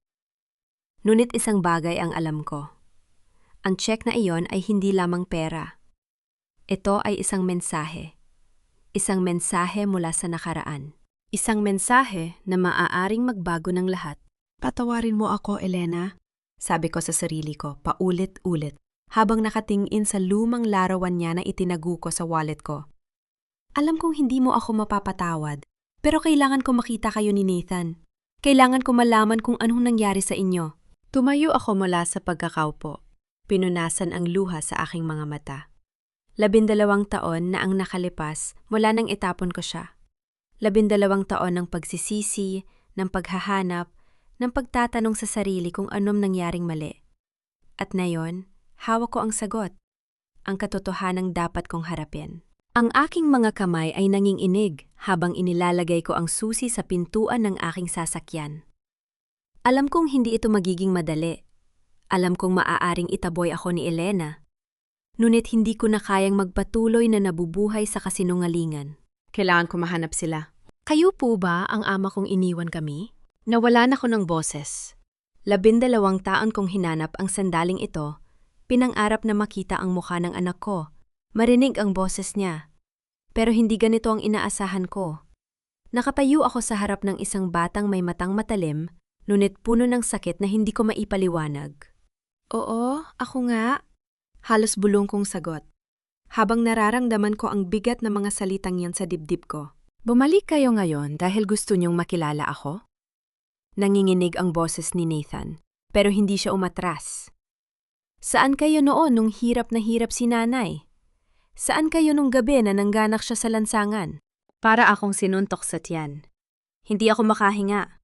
Ngunit isang bagay ang alam ko. Ang check na iyon ay hindi lamang pera. Ito ay isang mensahe. Isang mensahe mula sa nakaraan. Isang mensahe na maaaring magbago ng lahat. Patawarin mo ako, Elena. Sabi ko sa sarili ko, paulit-ulit, habang nakatingin sa lumang larawan niya na itinago ko sa wallet ko. Alam kong hindi mo ako mapapatawad, pero kailangan ko makita kayo ni Nathan. Kailangan ko malaman kung anong nangyari sa inyo. Tumayo ako mula sa pagkakaupo. Pinunasan ang luha sa aking mga mata. 12 taon na ang nakalipas mula nang itapon ko siya. 12 taon ng pagsisisi, ng paghahanap, ng pagtatanong sa sarili kung anong nangyaring mali. At ngayon, hawak ko ang sagot, ang katotohanang dapat kong harapin. Ang aking mga kamay ay nanginginig habang inilalagay ko ang susi sa pintuan ng aking sasakyan. Alam kong hindi ito magiging madali. Alam kong maaaring itaboy ako ni Elena. Ngunit hindi ko na kayang magpatuloy na nabubuhay sa kasinungalingan. Kailangan ko mahanap sila. Kayo po ba ang ama kong iniwan kami? Nawalan ako ng boses. 12 taon kong hinanap ang sandaling ito, pinangarap na makita ang mukha ng anak ko, marinig ang boses niya. Pero hindi ganito ang inaasahan ko. Nakatayo ako sa harap ng isang batang may matang matalim, ngunit puno ng sakit na hindi ko maipaliwanag. Oo, ako nga. Halos bulong kong sagot, habang nararamdaman ko ang bigat na mga salitang yan sa dibdib ko. Bumalik kayo ngayon dahil gusto niyong makilala ako? Nanginginig ang boses ni Nathan, pero hindi siya umatras. Saan kayo noon nung hirap na hirap si nanay? Saan kayo nung gabi na nangganak siya sa lansangan? Para akong sinuntok sa tiyan. Hindi ako makahinga.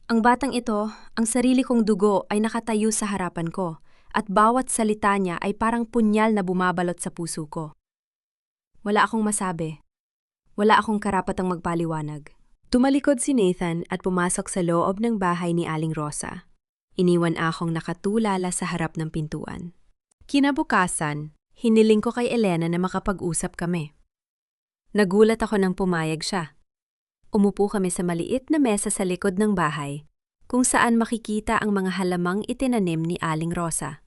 Ang batang ito, ang sarili kong dugo ay nakatayo sa harapan ko at bawat salita niya ay parang punyal na bumabalot sa puso ko. Wala akong masabi. Wala akong karapatang magpaliwanag. Tumalikod si Nathan at pumasok sa loob ng bahay ni Aling Rosa. Iniwan akong nakatulala sa harap ng pintuan. Kinabukasan, hiniling ko kay Elena na makapag-usap kami. Nagulat ako nang pumayag siya. Umupo kami sa maliit na mesa sa likod ng bahay, kung saan makikita ang mga halamang itinanim ni Aling Rosa.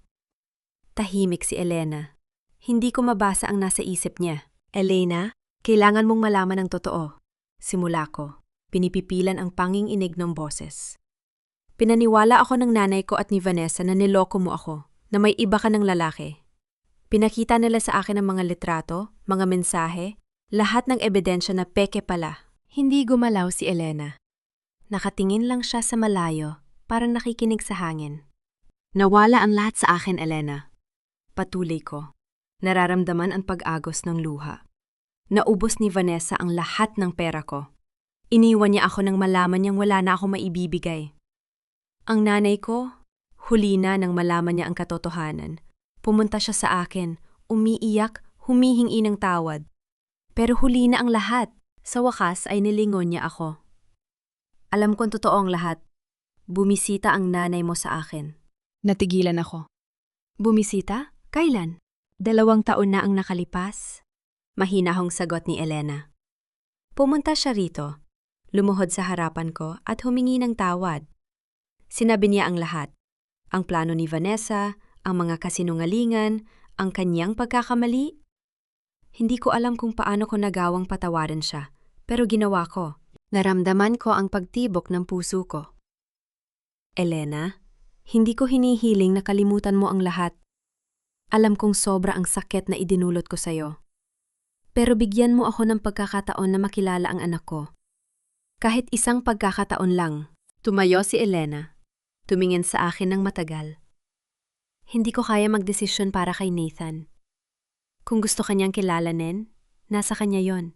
Tahimik si Elena. Hindi ko mabasa ang nasa isip niya. Elena, kailangan mong malaman ang totoo. Simula ko, pinipipilan ang panging-inig ng boses. Pinaniwala ako ng nanay ko at ni Vanessa na niloko mo ako, na may iba ka ng lalaki. Pinakita nila sa akin ang mga litrato, mga mensahe, lahat ng ebidensya na peke pala. Hindi gumalaw si Elena. Nakatingin lang siya sa malayo, parang nakikinig sa hangin. Nawala ang lahat sa akin, Elena. Patuloy ko. Nararamdaman ang pag-agos ng luha. Naubos ni Vanessa ang lahat ng pera ko. Iniwan niya ako nang malaman niyang wala na ako maibibigay. Ang nanay ko, huli na nang malaman niya ang katotohanan. Pumunta siya sa akin, umiiyak, humihingi ng tawad. Pero huli na ang lahat. Sa wakas ay nilingon niya ako. Alam kong totoo ang lahat. Bumisita ang nanay mo sa akin. Natigilan ako. Bumisita? Kailan? 2 taon na ang nakalipas. Mahinahong sagot ni Elena. Pumunta siya rito, lumuhod sa harapan ko at humingi ng tawad. Sinabi niya ang lahat. Ang plano ni Vanessa, ang mga kasinungalingan, ang kanyang pagkakamali. Hindi ko alam kung paano ko nagawang patawarin siya, pero ginawa ko. Naramdaman ko ang pagtibok ng puso ko. Elena, hindi ko hinihiling na kalimutan mo ang lahat. Alam kong sobra ang sakit na idinulot ko sa'yo. Pero bigyan mo ako ng pagkakataon na makilala ang anak ko. Kahit isang pagkakataon lang. Tumayo si Elena. Tumingin sa akin ng matagal. Hindi ko kaya magdesisyon para kay Nathan. Kung gusto kanyang kilalanin, nasa kanya yon.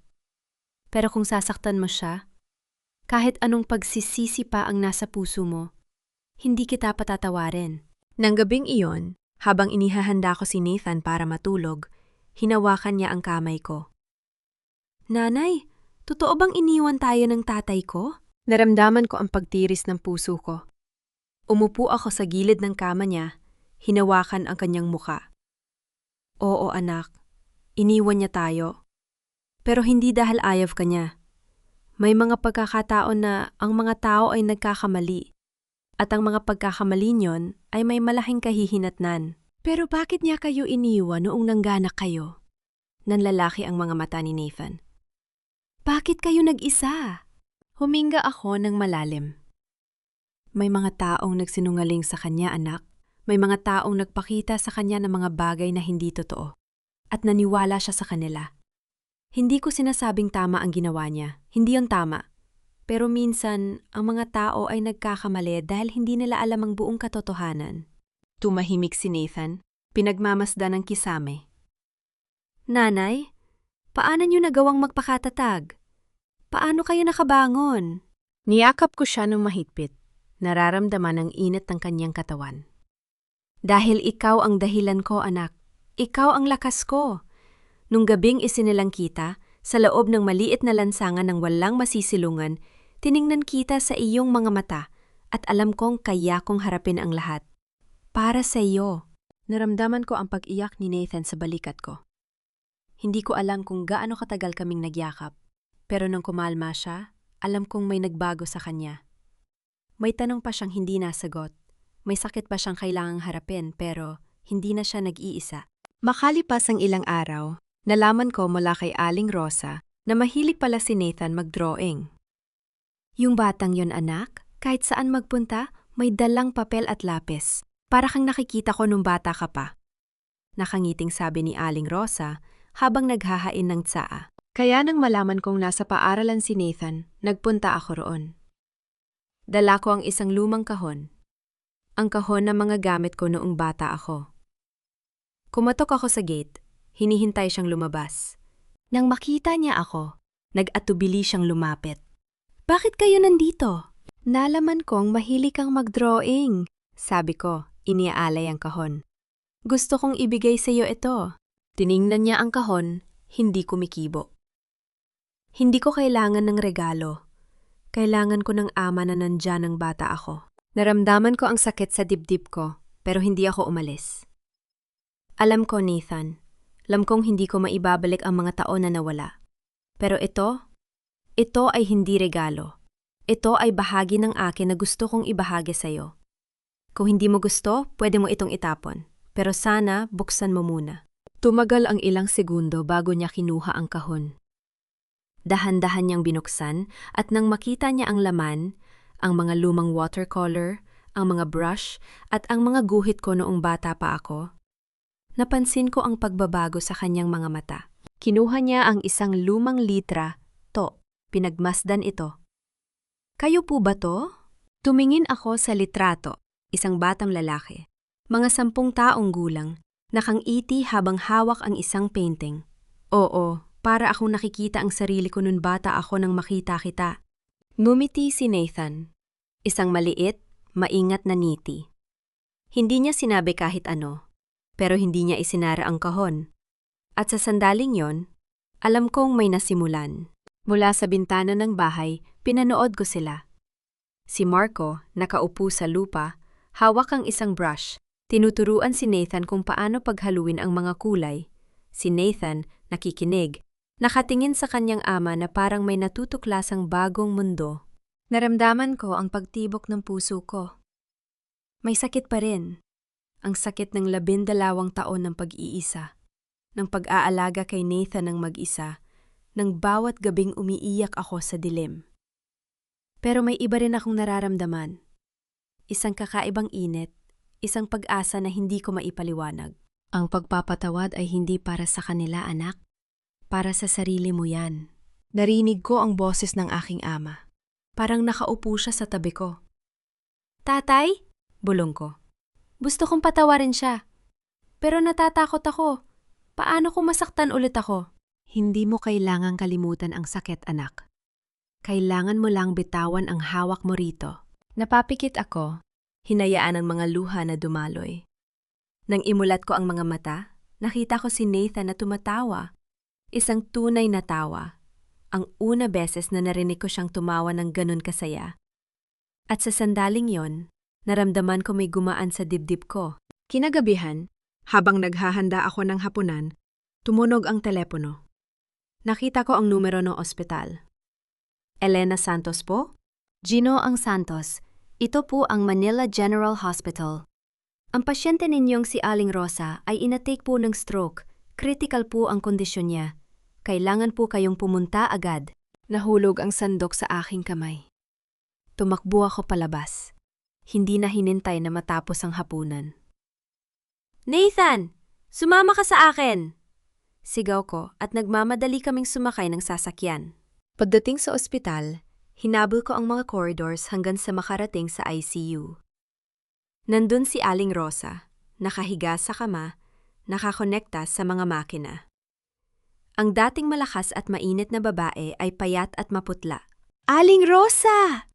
Pero kung sasaktan mo siya, kahit anong pagsisisi pa ang nasa puso mo, hindi kita patatawarin. Nang gabing iyon, habang inihahanda ko si Nathan para matulog, hinawakan niya ang kamay ko. Nanay, totoo bang iniwan tayo ng tatay ko? Naramdaman ko ang pagtiris ng puso ko. Umupo ako sa gilid ng kama niya, hinawakan ang kanyang muka. Oo anak, iniwan niya tayo. Pero hindi dahil ayaw ka niya. May mga pagkakataon na ang mga tao ay nagkakamali. At ang mga pagkakamali niyon ay may malaking kahihinatnan. Pero bakit niya kayo iniwan noong nangganak kayo? Nanlalaki ang mga mata ni Nathan. Bakit kayo nag-isa? Huminga ako ng malalim. May mga taong nagsinungaling sa kanya, anak. May mga taong nagpakita sa kanya ng mga bagay na hindi totoo. At naniwala siya sa kanila. Hindi ko sinasabing tama ang ginawa niya. Hindi yon tama. Pero minsan, ang mga tao ay nagkakamali dahil hindi nila alam ang buong katotohanan. Tumahimik si Nathan, pinagmamasdan ng kisame. Nanay, paano niyo nagawang magpakatatag? Paano kayo nakabangon? Niyakap ko siya ng mahigpit. Nararamdaman ang init ng kanyang katawan. Dahil ikaw ang dahilan ko, anak. Ikaw ang lakas ko. Nung gabing isinilang kita, sa loob ng maliit na lansangan ng walang masisilungan, tiningnan kita sa iyong mga mata at alam kong kaya kong harapin ang lahat. Para sa iyo. Naramdaman ko ang pag-iyak ni Nathan sa balikat ko. Hindi ko alam kung gaano katagal kaming nagyakap, pero nang kumalma siya, alam kong may nagbago sa kanya. May tanong pa siyang hindi nasagot. May sakit pa siyang kailangang harapin pero hindi na siya nag-iisa. Makalipas ang ilang araw, nalaman ko mula kay Aling Rosa na mahilig pala si Nathan mag-drawing. Yung batang yon anak, kahit saan magpunta, may dalang papel at lapis. Para kang nakikita ko nung bata ka pa. Nakangiting sabi ni Aling Rosa habang naghahain ng tsaa. Kaya nang malaman kong nasa paaralan si Nathan, nagpunta ako roon. Dala ko ang isang lumang kahon. Ang kahon na mga gamit ko noong bata ako. Kumatok ako sa gate. Hinihintay siyang lumabas. Nang makita niya ako, nag-atubili siyang lumapit. Bakit kayo nandito? Nalaman kong mahilig kang mag-drawing. Sabi ko, iniaalay ang kahon. Gusto kong ibigay sa iyo ito. Tiningnan niya ang kahon, hindi kumikibo. Hindi ko kailangan ng regalo. Kailangan ko ng ama na nandyan ng bata ako. Naramdaman ko ang sakit sa dibdib ko, pero hindi ako umalis. Alam ko, Nathan. Alam kong hindi ko maibabalik ang mga taon na nawala. Pero ito ay hindi regalo. Ito ay bahagi ng akin na gusto kong ibahagi sa'yo. Kung hindi mo gusto, pwede mo itong itapon. Pero sana, buksan mo muna. Tumagal ang ilang segundo bago niya kinuha ang kahon. Dahan-dahan niyang binuksan at nang makita niya ang laman, ang mga lumang watercolor, ang mga brush at ang mga guhit ko noong bata pa ako, napansin ko ang pagbabago sa kanyang mga mata. Kinuha niya ang isang lumang litra, pinagmasdan ito. Kayo po ba to? Tumingin ako sa litrato, isang batang lalaki. Mga 10 taong gulang, nakangiti habang hawak ang isang painting. Oo, para akong nakikita ang sarili ko nun bata ako nang makita kita. Ngumiti si Nathan, isang maliit, maingat na ngiti. Hindi niya sinabi kahit ano, pero hindi niya isinara ang kahon. At sa sandaling yon, alam kong may nasimulan. Mula sa bintana ng bahay, pinanood ko sila. Si Marco, nakaupo sa lupa, hawak ang isang brush. Tinuturuan si Nathan kung paano paghaluin ang mga kulay. Si Nathan, nakikinig, nakatingin sa kanyang ama na parang may natutuklasang bagong mundo. Naramdaman ko ang pagtibok ng puso ko. May sakit pa rin. Ang sakit ng 12 taon ng pag-iisa. Ng pag-aalaga kay Nathan ng mag-isa, ng bawat gabing umiiyak ako sa dilim. Pero may iba rin akong nararamdaman. Isang kakaibang init, isang pag-asa na hindi ko maipaliwanag. Ang pagpapatawad ay hindi para sa kanila, anak. Para sa sarili mo yan. Narinig ko ang boses ng aking ama. Parang nakaupo siya sa tabi ko. Tatay? Bulong ko. Gusto kong patawarin siya. Pero natatakot ako. Paano kung masaktan ulit ako? Hindi mo kailangang kalimutan ang sakit, anak. Kailangan mo lang bitawan ang hawak mo rito. Napapikit ako. Hinayaan ang mga luha na dumaloy. Nang imulat ko ang mga mata, nakita ko si Nathan na tumatawa. Isang tunay na tawa. Ang una beses na narinig ko siyang tumawa ng ganun kasaya. At sa sandaling yon, naramdaman ko may gumaan sa dibdib ko. Kinagabihan, habang naghahanda ako ng hapunan, tumunog ang telepono. Nakita ko ang numero ng ospital. Elena Santos po? Gino ang Santos. Ito po ang Manila General Hospital. Ang pasyente ninyong si Aling Rosa ay inatake po ng stroke. Critical po ang kondisyon niya. Kailangan po kayong pumunta agad. Nahulog ang sandok sa aking kamay. Tumakbo ako palabas. Hindi na hinintay na matapos ang hapunan. Nathan! Sumama ka sa akin! Sigaw ko at nagmamadali kaming sumakay ng sasakyan. Pagdating sa ospital, hinabol ko ang mga corridors hanggang sa makarating sa ICU. Nandun si Aling Rosa, nakahiga sa kama, nakakonekta sa mga makina. Ang dating malakas at mainit na babae ay payat at maputla. Aling Rosa!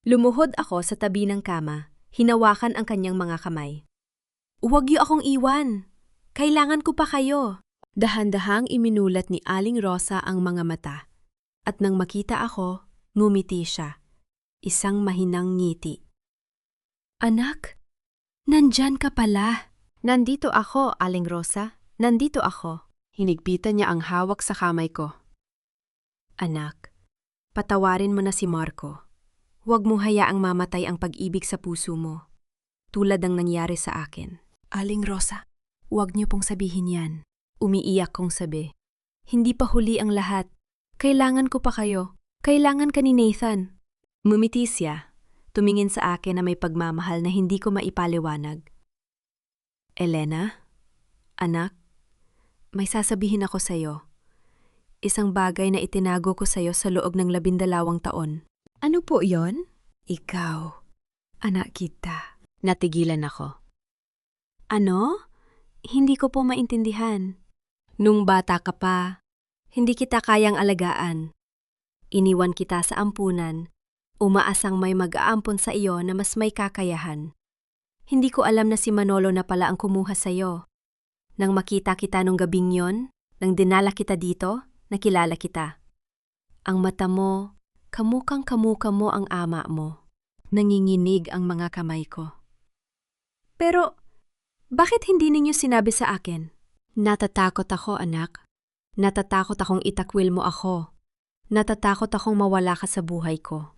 Lumuhod ako sa tabi ng kama, hinawakan ang kanyang mga kamay. Huwag niyo akong iwan. Kailangan ko pa kayo. Dahan-dahang iminulat ni Aling Rosa ang mga mata. At nang makita ako, ngumiti siya. Isang mahinang ngiti. Anak, nandyan ka pala. Nandito ako, Aling Rosa. Nandito ako. Hinigpitan niya ang hawak sa kamay ko. Anak, patawarin mo na si Marco. Huwag mong hayaang mamatay ang pag-ibig sa puso mo. Tulad ng nangyari sa akin. Aling Rosa, huwag niyo pong sabihin yan. Umiiyak kong sabi. Hindi pa huli ang lahat. Kailangan ko pa kayo. Kailangan ka ni Nathan. Mumiti siya. Tumingin sa akin na may pagmamahal na hindi ko maipaliwanag. Elena, anak, may sasabihin ako sa'yo. Isang bagay na itinago ko sa'yo sa loob ng 12 taon. Ano po yon? Ikaw, anak kita. Natigilan ako. Ano? Hindi ko po maintindihan. Nung bata ka pa, hindi kita kayang alagaan. Iniwan kita sa ampunan, umaasang may mag-aampon sa iyo na mas may kakayahan. Hindi ko alam na si Manolo na pala ang kumuha sa iyo. Nang makita kita nung gabing yon, nang dinala kita dito, nakilala kita. Ang mata mo, kamukang-kamuka mo ang ama mo. Nanginginig ang mga kamay ko. Pero, bakit hindi ninyo sinabi sa akin? Natatakot ako, anak. Natatakot akong itakwil mo ako. Natatakot akong mawala ka sa buhay ko.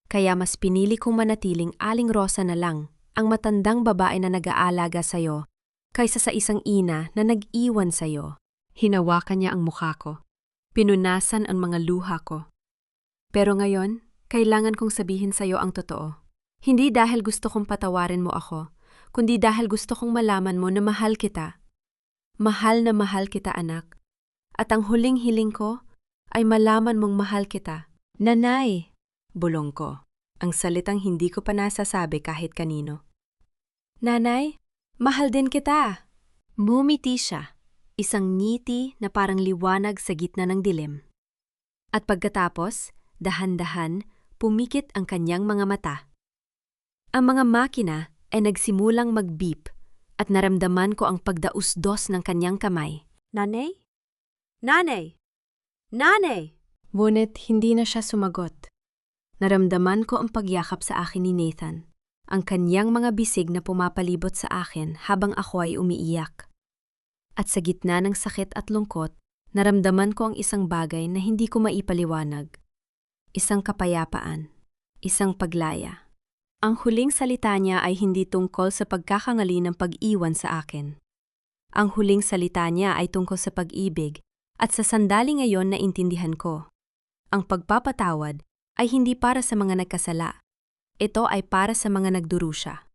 Kaya mas pinili kong manatiling Aling Rosa na lang, ang matandang babae na nag-aalaga sa'yo, kaysa sa isang ina na nag-iwan sa'yo. Hinawakan niya ang mukha ko. Pinunasan ang mga luha ko. Pero ngayon, kailangan kong sabihin sa'yo ang totoo. Hindi dahil gusto kong patawarin mo ako, kundi dahil gusto kong malaman mo na mahal kita. Mahal na mahal kita, anak. At ang huling hiling ko ay malaman mong mahal kita. Nanay! Bulong ko, ang salitang hindi ko pa nasasabi kahit kanino. Nanay, mahal din kita. Mumiti siya, isang ngiti na parang liwanag sa gitna ng dilim. At pagkatapos, dahan-dahan, pumikit ang kanyang mga mata. Ang mga makina ay nagsimulang mag-beep at naramdaman ko ang pagdausdos ng kanyang kamay. Nanay? Nanay! Nanay! Ngunit hindi na siya sumagot. Naramdaman ko ang pagyakap sa akin ni Nathan, ang kanyang mga bisig na pumapalibot sa akin habang ako ay umiiyak. At sa gitna ng sakit at lungkot, naramdaman ko ang isang bagay na hindi ko maipaliwanag. Isang kapayapaan, isang paglaya. Ang huling salita niya ay hindi tungkol sa pagkakangali ng pag-iwan sa akin. Ang huling salita niya ay tungkol sa pag-ibig at sa sandali ngayon na intindihan ko. Ang pagpapatawad ay hindi para sa mga nagkasala. Ito ay para sa mga nagdurusya.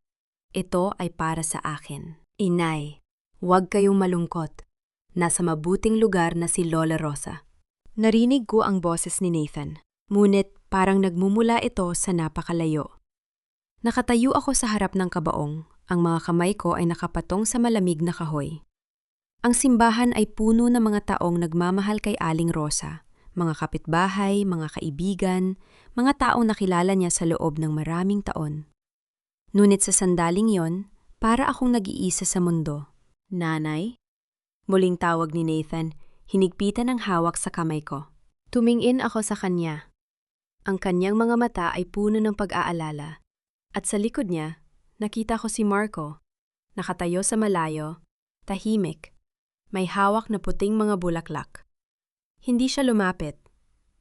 Ito ay para sa akin. Inay, huwag kayong malungkot. Nasa mabuting lugar na si Lola Rosa. Narinig ko ang boses ni Nathan, ngunit parang nagmumula ito sa napakalayo. Nakatayo ako sa harap ng kabaong, ang mga kamay ko ay nakapatong sa malamig na kahoy. Ang simbahan ay puno ng mga taong nagmamahal kay Aling Rosa, mga kapitbahay, mga kaibigan, mga taong nakilala niya sa loob ng maraming taon. Ngunit sa sandaling yon, para akong nag-iisa sa mundo. Nanay? Muling tawag ni Nathan, hinigpitan ng hawak sa kamay ko. Tumingin ako sa kanya. Ang kanyang mga mata ay puno ng pag-aalala. At sa likod niya, nakita ko si Marco, nakatayo sa malayo, tahimik, may hawak na puting mga bulaklak. Hindi siya lumapit,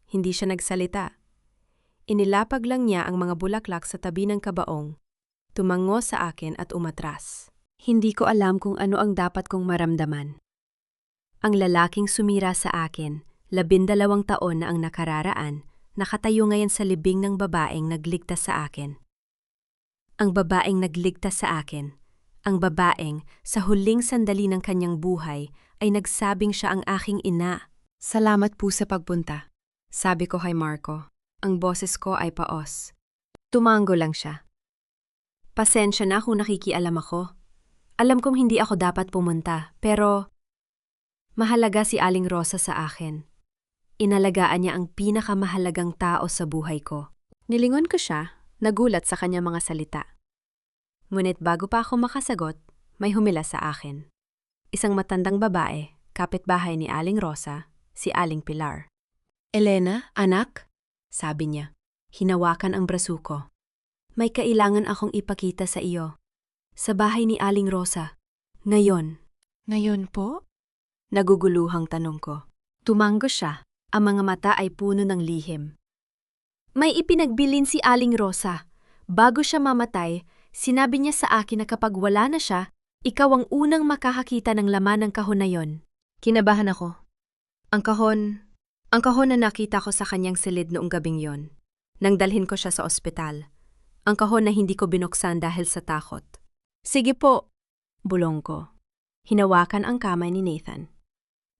hindi siya nagsalita. Inilapag lang niya ang mga bulaklak sa tabi ng kabaong, tumango sa akin at umatras. Hindi ko alam kung ano ang dapat kong maramdaman. Ang lalaking sumira sa akin, 12 taon na ang nakararaan, nakatayo ngayon sa libing ng babaeng nagligtas sa akin. Ang babaeng nagligtas sa akin, ang babaeng sa huling sandali ng kanyang buhay ay nagsabing siya ang aking ina. Salamat po sa pagpunta, sabi ko kay Marco. Ang boses ko ay paos. Tumango lang siya. Pasensya na kung nakikialam ako. Alam kong hindi ako dapat pumunta, pero mahalaga si Aling Rosa sa akin. Inalagaan niya ang pinakamahalagang tao sa buhay ko. Nilingon ko siya. Nagulat sa kanyang mga salita. Ngunit bago pa ako makasagot, may humila sa akin. Isang matandang babae, kapitbahay ni Aling Rosa, si Aling Pilar. Elena, anak? Sabi niya. Hinawakan ang braso ko. May kailangan akong ipakita sa iyo. Sa bahay ni Aling Rosa. Ngayon. Ngayon po? Naguguluhang tanong ko. Tumango siya. Ang mga mata ay puno ng lihim. May ipinagbilin si Aling Rosa. Bago siya mamatay, sinabi niya sa akin na kapag wala na siya, ikaw ang unang makakakita ng laman ng kahon na yon. Kinabahan ako. Ang kahon na nakita ko sa kanyang silid noong gabing yon. Nang dalhin ko siya sa ospital. Ang kahon na hindi ko binuksan dahil sa takot. Sige po, bulong ko. Hinawakan ang kamay ni Nathan.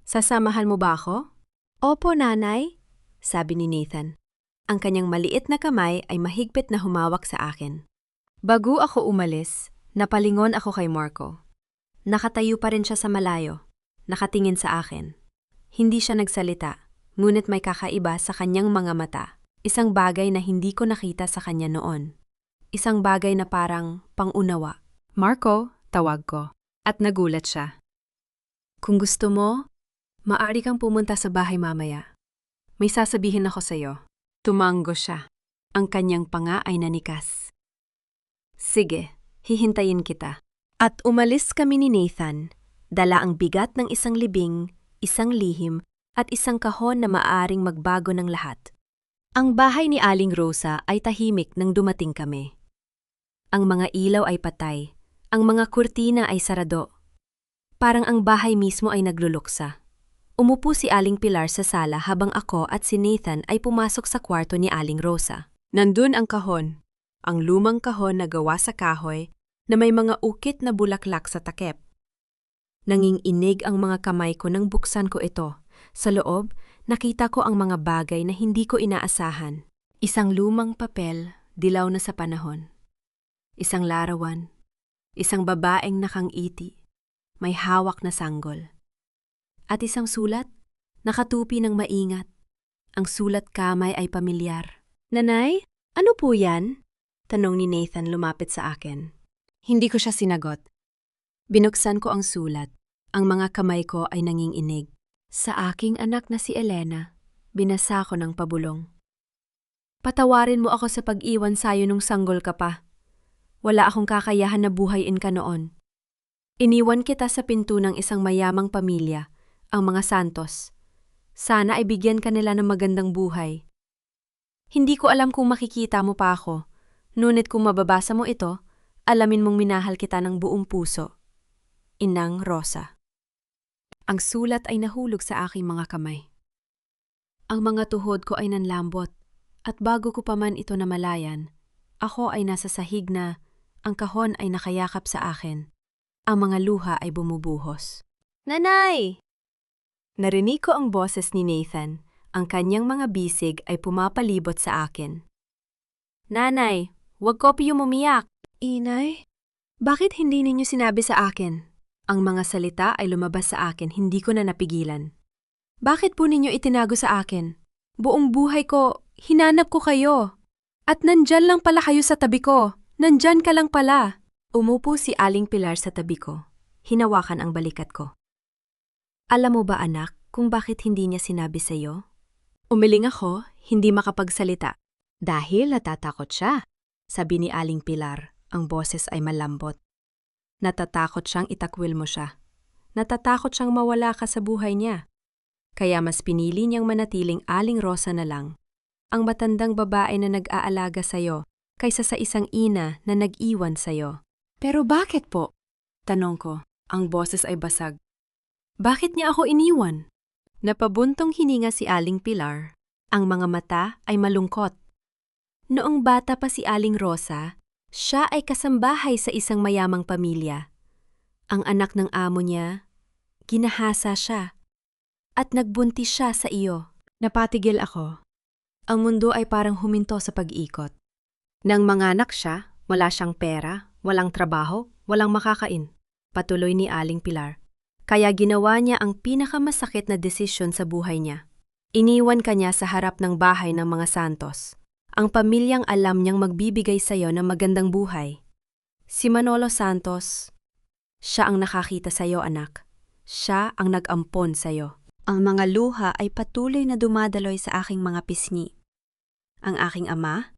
Sasamahan mo ba ako? Opo, nanay, sabi ni Nathan. Ang kanyang maliit na kamay ay mahigpit na humawak sa akin. Bago ako umalis, napalingon ako kay Marco. Nakatayo pa rin siya sa malayo, nakatingin sa akin. Hindi siya nagsalita, ngunit may kakaiba sa kanyang mga mata. Isang bagay na hindi ko nakita sa kanya noon. Isang bagay na parang pangunawa. Marco, tawag ko. At nagulat siya. Kung gusto mo, maaari kang pumunta sa bahay mamaya. May sasabihin ako sa'yo. Tumango siya. Ang kanyang panga ay nanikas. Sige, hihintayin kita. At umalis kami ni Nathan, dala ang bigat ng isang libing, isang lihim, at isang kahon na maaaring magbago ng lahat. Ang bahay ni Aling Rosa ay tahimik nang dumating kami. Ang mga ilaw ay patay, ang mga kurtina ay sarado. Parang ang bahay mismo ay nagluluksa. Umupo si Aling Pilar sa sala habang ako at si Nathan ay pumasok sa kwarto ni Aling Rosa. Nandun ang kahon, ang lumang kahon na gawa sa kahoy na may mga ukit na bulaklak sa takip. Nanginginig ang mga kamay ko nang buksan ko ito. Sa loob, nakita ko ang mga bagay na hindi ko inaasahan. Isang lumang papel, dilaw na sa panahon. Isang larawan. Isang babaeng nakangiti. May hawak na sanggol. At isang sulat, nakatupi ng maingat. Ang sulat kamay ay pamilyar. Nanay, ano po yan? Tanong ni Nathan lumapit sa akin. Hindi ko siya sinagot. Binuksan ko ang sulat. Ang mga kamay ko ay nanginginig. Sa aking anak na si Elena, binasa ko ng pabulong. Patawarin mo ako sa pag-iwan sayo nung sanggol ka pa. Wala akong kakayahan na buhayin ka noon. Iniwan kita sa pinto ng isang mayamang pamilya, ang mga Santos. Sana ay bigyan ka nila ng magandang buhay. Hindi ko alam kung makikita mo pa ako, ngunit kung mababasa mo ito, alamin mong minahal kita ng buong puso. Inang Rosa. Ang sulat ay nahulog sa aking mga kamay. Ang mga tuhod ko ay nanlambot, at bago ko pa man ito namalayan, ako ay nasa sahig na ang kahon ay nakayakap sa akin. Ang mga luha ay bumubuhos. Nanay! Narinig ko ang boses ni Nathan. Ang kanyang mga bisig ay pumapalibot sa akin. Nanay, huwag ko piyong umiyak. Inay? Bakit hindi ninyo sinabi sa akin? Ang mga salita ay lumabas sa akin, hindi ko na napigilan. Bakit po ninyo itinago sa akin? Buong buhay ko, hinanap ko kayo. At nandyan lang pala kayo sa tabi ko. Nandyan ka lang pala. Umupo si Aling Pilar sa tabi ko. Hinawakan ang balikat ko. Alam mo ba anak, kung bakit hindi niya sinabi sa iyo? Umiling ako, hindi makapagsalita. Dahil natatakot siya, sabi ni Aling Pilar. Ang boses ay malambot. Natatakot siyang itakwil mo siya. Natatakot siyang mawala ka sa buhay niya. Kaya mas pinili niyang manatiling Aling Rosa na lang. Ang matandang babae na nag-aalaga sa'yo kaysa sa isang ina na nag-iwan sa'yo. Pero bakit po? Tanong ko. Ang boses ay basag. Bakit niya ako iniwan? Napabuntong hininga si Aling Pilar. Ang mga mata ay malungkot. Noong bata pa si Aling Rosa, siya ay kasambahay sa isang mayamang pamilya. Ang anak ng amo niya, ginahasa siya. At nagbuntis siya sa iyo. Napatigil ako. Ang mundo ay parang huminto sa pag-ikot. Nang manganak siya, wala siyang pera, walang trabaho, walang makakain. Patuloy ni Aling Pilar. Kaya ginawa niya ang pinakamasakit na desisyon sa buhay niya. Iniwan ka niya sa harap ng bahay ng mga Santos. Ang pamilyang alam niyang magbibigay sa iyo ng magandang buhay. Si Manolo Santos, siya ang nakakita sa iyo anak. Siya ang nag-ampon sa iyo. Ang mga luha ay patuloy na dumadaloy sa aking mga pisngi. Ang aking ama,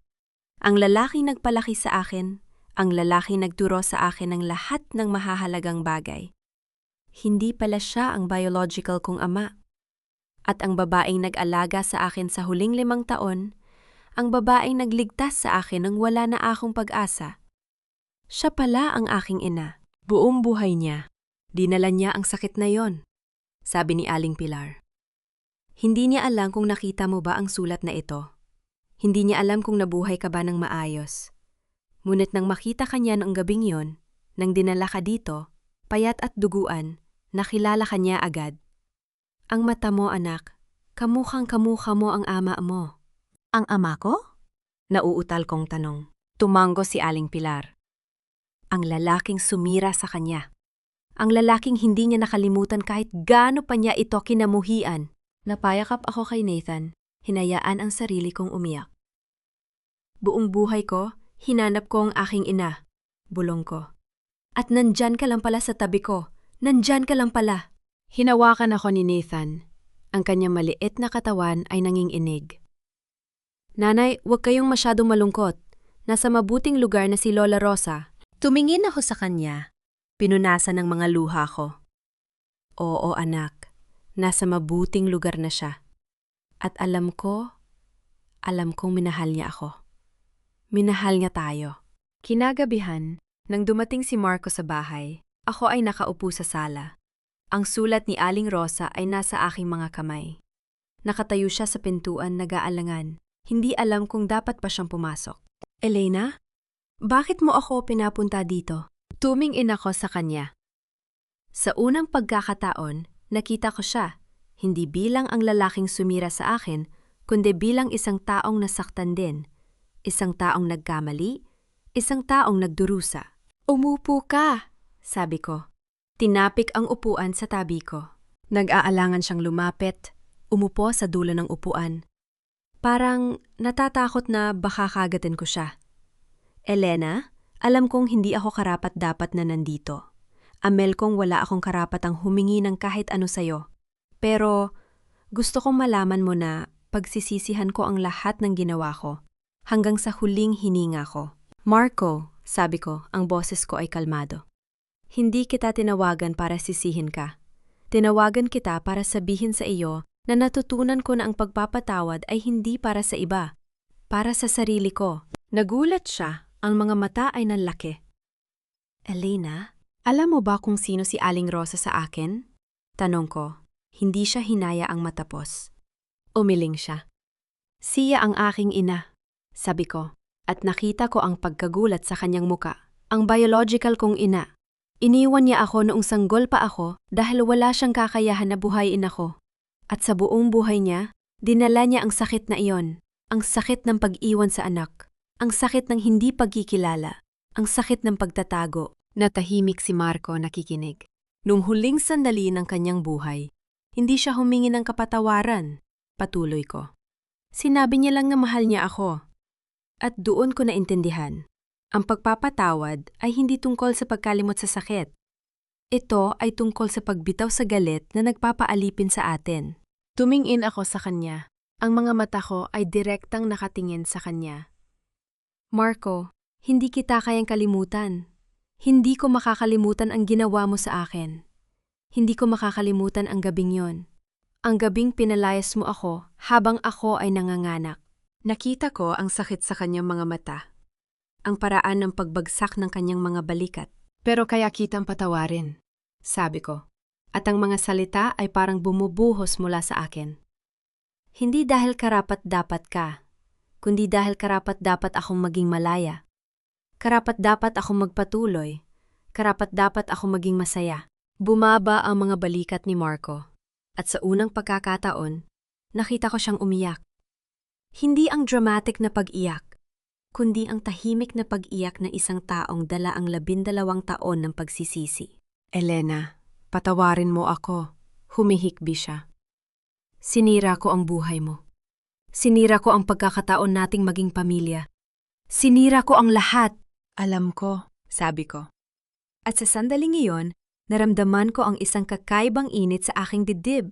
ang lalaking nagpalaki sa akin, ang lalaking nagturo sa akin ng lahat ng mahahalagang bagay. Hindi pala siya ang biological kong ama. At ang babaeng nag-alaga sa akin sa huling 5 taon, ang babaeng nagligtas sa akin nang wala na akong pag-asa. Siya pala ang aking ina. Buong buhay niya, dinala niya ang sakit na yon, sabi ni Aling Pilar. Hindi niya alam kung nakita mo ba ang sulat na ito. Hindi niya alam kung nabuhay ka ba ng maayos. Ngunit nang makita ka niya noong gabing yon, nang dinala ka dito, payat at duguan, nakilala ka niya agad. Ang mata mo anak, kamukhang-kamukha mo ang ama mo. Ang ama ko? Nauutal kong tanong. Tumango si Aling Pilar. Ang lalaking sumira sa kanya. Ang lalaking hindi niya nakalimutan kahit gaano pa niya ito kinamuhian. Napayakap ako kay Nathan, hinayaan ang sarili kong umiyak. Buong buhay ko, hinanap ko ang aking ina. Bulong ko. At nandyan ka lang pala sa tabi ko. Nandyan ka lang pala. Hinawakan ako ni Nathan. Ang kanyang maliit na katawan ay nanginginig. Nanay, huwag kayong masyadong malungkot. Nasa mabuting lugar na si Lola Rosa. Tumingin ako sa kanya. Pinunasan ng mga luha ko. Oo anak, nasa mabuting lugar na siya. At alam kong minahal niya ako. Minahal niya tayo. Kinagabihan, nang dumating si Marco sa bahay, ako ay nakaupo sa sala. Ang sulat ni Aling Rosa ay nasa aking mga kamay. Nakatayo siya sa pintuan nag-aalangan. Hindi alam kung dapat pa siyang pumasok. Elena, bakit mo ako pinapunta dito? Tumingin ako sa kanya. Sa unang pagkakataon, nakita ko siya, hindi bilang ang lalaking sumira sa akin, kundi bilang isang taong nasaktan din. Isang taong nagkamali, isang taong nagdurusa. Umupo ka, sabi ko. Tinapik ang upuan sa tabi ko. Nag-aalangan siyang lumapit, umupo sa dulo ng upuan. Parang natatakot na baka kagatin ko siya. Elena, alam kong hindi ako karapat-dapat na nandito. Amel kong wala akong karapatang humingi ng kahit ano sa'yo. Pero gusto kong malaman mo na pagsisisihan ko ang lahat ng ginawa ko, hanggang sa huling hininga ko. Marco, sabi ko, ang boses ko ay kalmado. Hindi kita tinawagan para sisihin ka. Tinawagan kita para sabihin sa iyo na natutunan ko na ang pagpapatawad ay hindi para sa iba, para sa sarili ko. Nagulat siya, ang mga mata ay nanlaki. Elena, alam mo ba kung sino si Aling Rosa sa akin? Tanong ko, hindi siya hinaya ang matapos. Umiling siya. Siya ang aking ina, sabi ko, at nakita ko ang pagkagulat sa kanyang muka. Ang biological kong ina. Iniwan niya ako noong sanggol pa ako dahil wala siyang kakayahan na buhayin ako. At sa buong buhay niya, dinala niya ang sakit na iyon, ang sakit ng pag-iwan sa anak, ang sakit ng hindi pagkikilala, ang sakit ng pagtatago. Natahimik si Marco nakikinig. Nung huling sandali ng kanyang buhay, hindi siya humingi ng kapatawaran. Patuloy ko. Sinabi niya lang na mahal niya ako. At doon ko naintindihan. Ang pagpapatawad ay hindi tungkol sa pagkalimot sa sakit. Ito ay tungkol sa pagbitaw sa galit na nagpapaalipin sa atin. Tumingin ako sa kanya. Ang mga mata ko ay direktang nakatingin sa kanya. Marco, hindi kita kayang kalimutan. Hindi ko makakalimutan ang ginawa mo sa akin. Hindi ko makakalimutan ang gabing yon. Ang gabing pinalayas mo ako habang ako ay nanganganak. Nakita ko ang sakit sa kanyang mga mata. Ang paraan ng pagbagsak ng kanyang mga balikat. Pero kaya kitang patawarin, sabi ko. At ang mga salita ay parang bumubuhos mula sa akin. Hindi dahil karapat-dapat ka, kundi dahil karapat-dapat akong maging malaya. Karapat-dapat akong magpatuloy. Karapat-dapat akong maging masaya. Bumaba ang mga balikat ni Marco. At sa unang pagkakataon, nakita ko siyang umiyak. Hindi ang dramatic na pag-iyak, kundi ang tahimik na pag-iyak ng isang taong dala ang 12 taon ng pagsisisi. Elena, patawarin mo ako. Humihikbi siya. Sinira ko ang buhay mo. Sinira ko ang pagkakataon nating maging pamilya. Sinira ko ang lahat. Alam ko, sabi ko. At sa sandaling iyon, naramdaman ko ang isang kakaibang init sa aking dibdib.